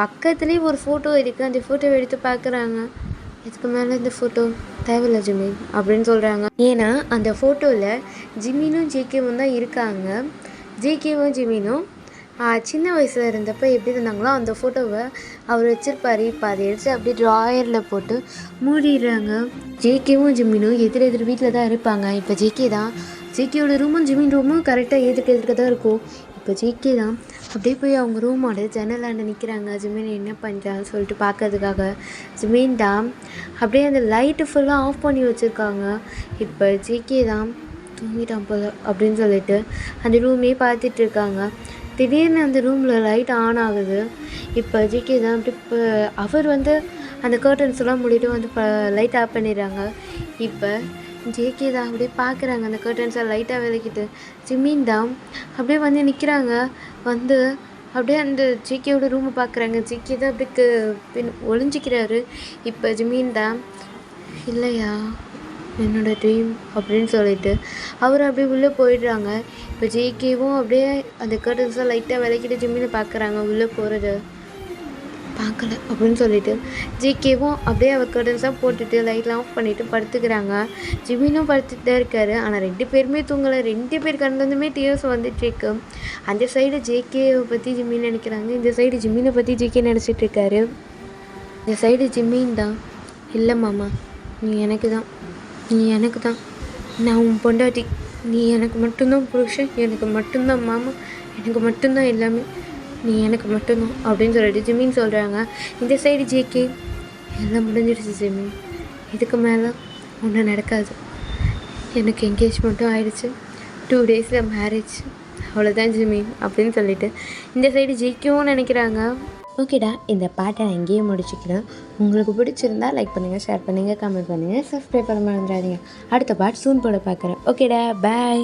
பக்கத்துலேயே ஒரு ஃபோட்டோ இருக்குது, அந்த ஃபோட்டோவை எடுத்து பார்க்குறாங்க. இதுக்கு மேலே இந்த ஃபோட்டோ தேவையில்லை ஜிம்மின் அப்படின்னு சொல்கிறாங்க. ஏன்னா அந்த ஃபோட்டோவில் ஜிம்மினும் ஜேகேவும் தான் இருக்காங்க. ஜேகேவும் ஜிம்மினும் சின்ன வயசில் இருந்தப்போ எப்படி இருந்தாங்களோ அந்த ஃபோட்டோவை அவர் வச்சுருப்பார். இப்போ அதை எடுத்து அப்படியே ட்ராயரில் போட்டு மூடிடுறாங்க. ஜேகேவும் ஜிம்மினும் எதிர் வீட்டில் தான் இருப்பாங்க. இப்போ ஜேகேயோட ரூமும் ஜிம்மின் ரூமும் கரெக்டாக எதிர்க்க தான் இருக்கும். இப்போ ஜேகே தான் அப்படியே போய் அவங்க ரூமோட ஜன்னலாண்ட நிற்கிறாங்க. ஜிம்மின் என்ன பண்ணுறான்னு சொல்லிட்டு பார்க்கறதுக்காக. ஜிம்மின் தான் அப்படியே அந்த லைட்டு ஃபுல்லாக ஆஃப் பண்ணி வச்சுருக்காங்க. இப்போ ஜேகே தான் தூங்கிட்டான் போல அப்படின்னு சொல்லிட்டு அந்த ரூமே பார்த்துட்ருக்காங்க. திடீர்னு அந்த ரூமில் லைட் ஆன் ஆகுது. இப்போ ஜேகே தான் அப்படி இப்போ அவர் வந்து அந்த கர்டன்ஸ் எல்லாம் மூடிட்டு வந்து லைட் ஆஃப் பண்ணிடுறாங்க. இப்போ ஜேகே தான் அப்படியே பார்க்குறாங்க அந்த கர்டன்ஸை லைட்டாக விளக்கிட்டு. ஜிம்மின் தான் அப்படியே வந்து நிற்கிறாங்க. வந்து அப்படியே அந்த ஜேகேயோட ரூமை பார்க்குறாங்க. ஜேகே தான் அப்படியே ஒளிஞ்சிக்கிறாரு. இப்போ ஜிம்மின் தான் இல்லையா என்னோட ட்ரீம் அப்படின்னு சொல்லிட்டு அவர் அப்படியே உள்ளே போயிடுறாங்க. இப்போ ஜேகேவும் அப்படியே அந்த கர்டன்ஸை லைட்டாக விளக்கிட்டு ஜிம்மினை பார்க்குறாங்க உள்ளே போகிறது. பார்க்கல அப்படின்னு சொல்லிட்டு ஜேகேவும் அப்படியே அவள் கர்டன்ஸாக போட்டுட்டு லைட்லாம் ஆஃப் பண்ணிவிட்டு படுத்துக்கிறாங்க. ஜிம்மினும் படுத்துட்டு தான் இருக்காரு. ஆனால் 2 பேருமே தூங்கலை. 2 பேர் கண்ணுலேருந்துமே டீயர்ஸ் வந்துட்டுருக்கு. அந்த சைடு ஜேகேவை பற்றி ஜிம்மின்னு நினைக்கிறாங்க, இந்த சைடு ஜிம்மினை பற்றி ஜேகே நினச்சிட்ருக்காரு. இந்த சைடு ஜிம்மின் தான், இல்லை மாமா நீ எனக்கு தான், நீ எனக்கு தான், நான் உன் பொண்டாட்டி, நீ எனக்கு மட்டும்தான் புருஷன், எனக்கு மட்டும்தான் மாமா, எனக்கு மட்டும்தான் எல்லாமே, நீ எனக்கு மட்டும்தான் அப்படின்னு சொல்லிட்டு ஜிம்மின்னு சொல்கிறாங்க. இந்த சைடு ஜேகே, எல்லாம் முடிஞ்சிடுச்சு ஜிம்மி, இதுக்கு மேலே ஒன்றும் நடக்காது, எனக்கு என்கேஜ்மெண்ட்டும் ஆயிடுச்சு, 2 டேஸில் மேரேஜ், அவ்வளோதான் ஜிம்மி அப்படின்னு சொல்லிட்டு இந்த சைடு ஜேகேவும் நினைக்கிறாங்க. ஓகேடா, இந்த பாட்டை நான் இங்கேயே முடிச்சுக்கிறேன். உங்களுக்கு பிடிச்சிருந்தா லைக் பண்ணுங்கள், ஷேர் பண்ணுங்கள், கமெண்ட் பண்ணுங்கள், சப்ஸ்கிரைப் பண்ண மறந்துடாதீங்க. அடுத்த பாட் சூன் போட பார்க்குறேன். ஓகேடா, பாய்.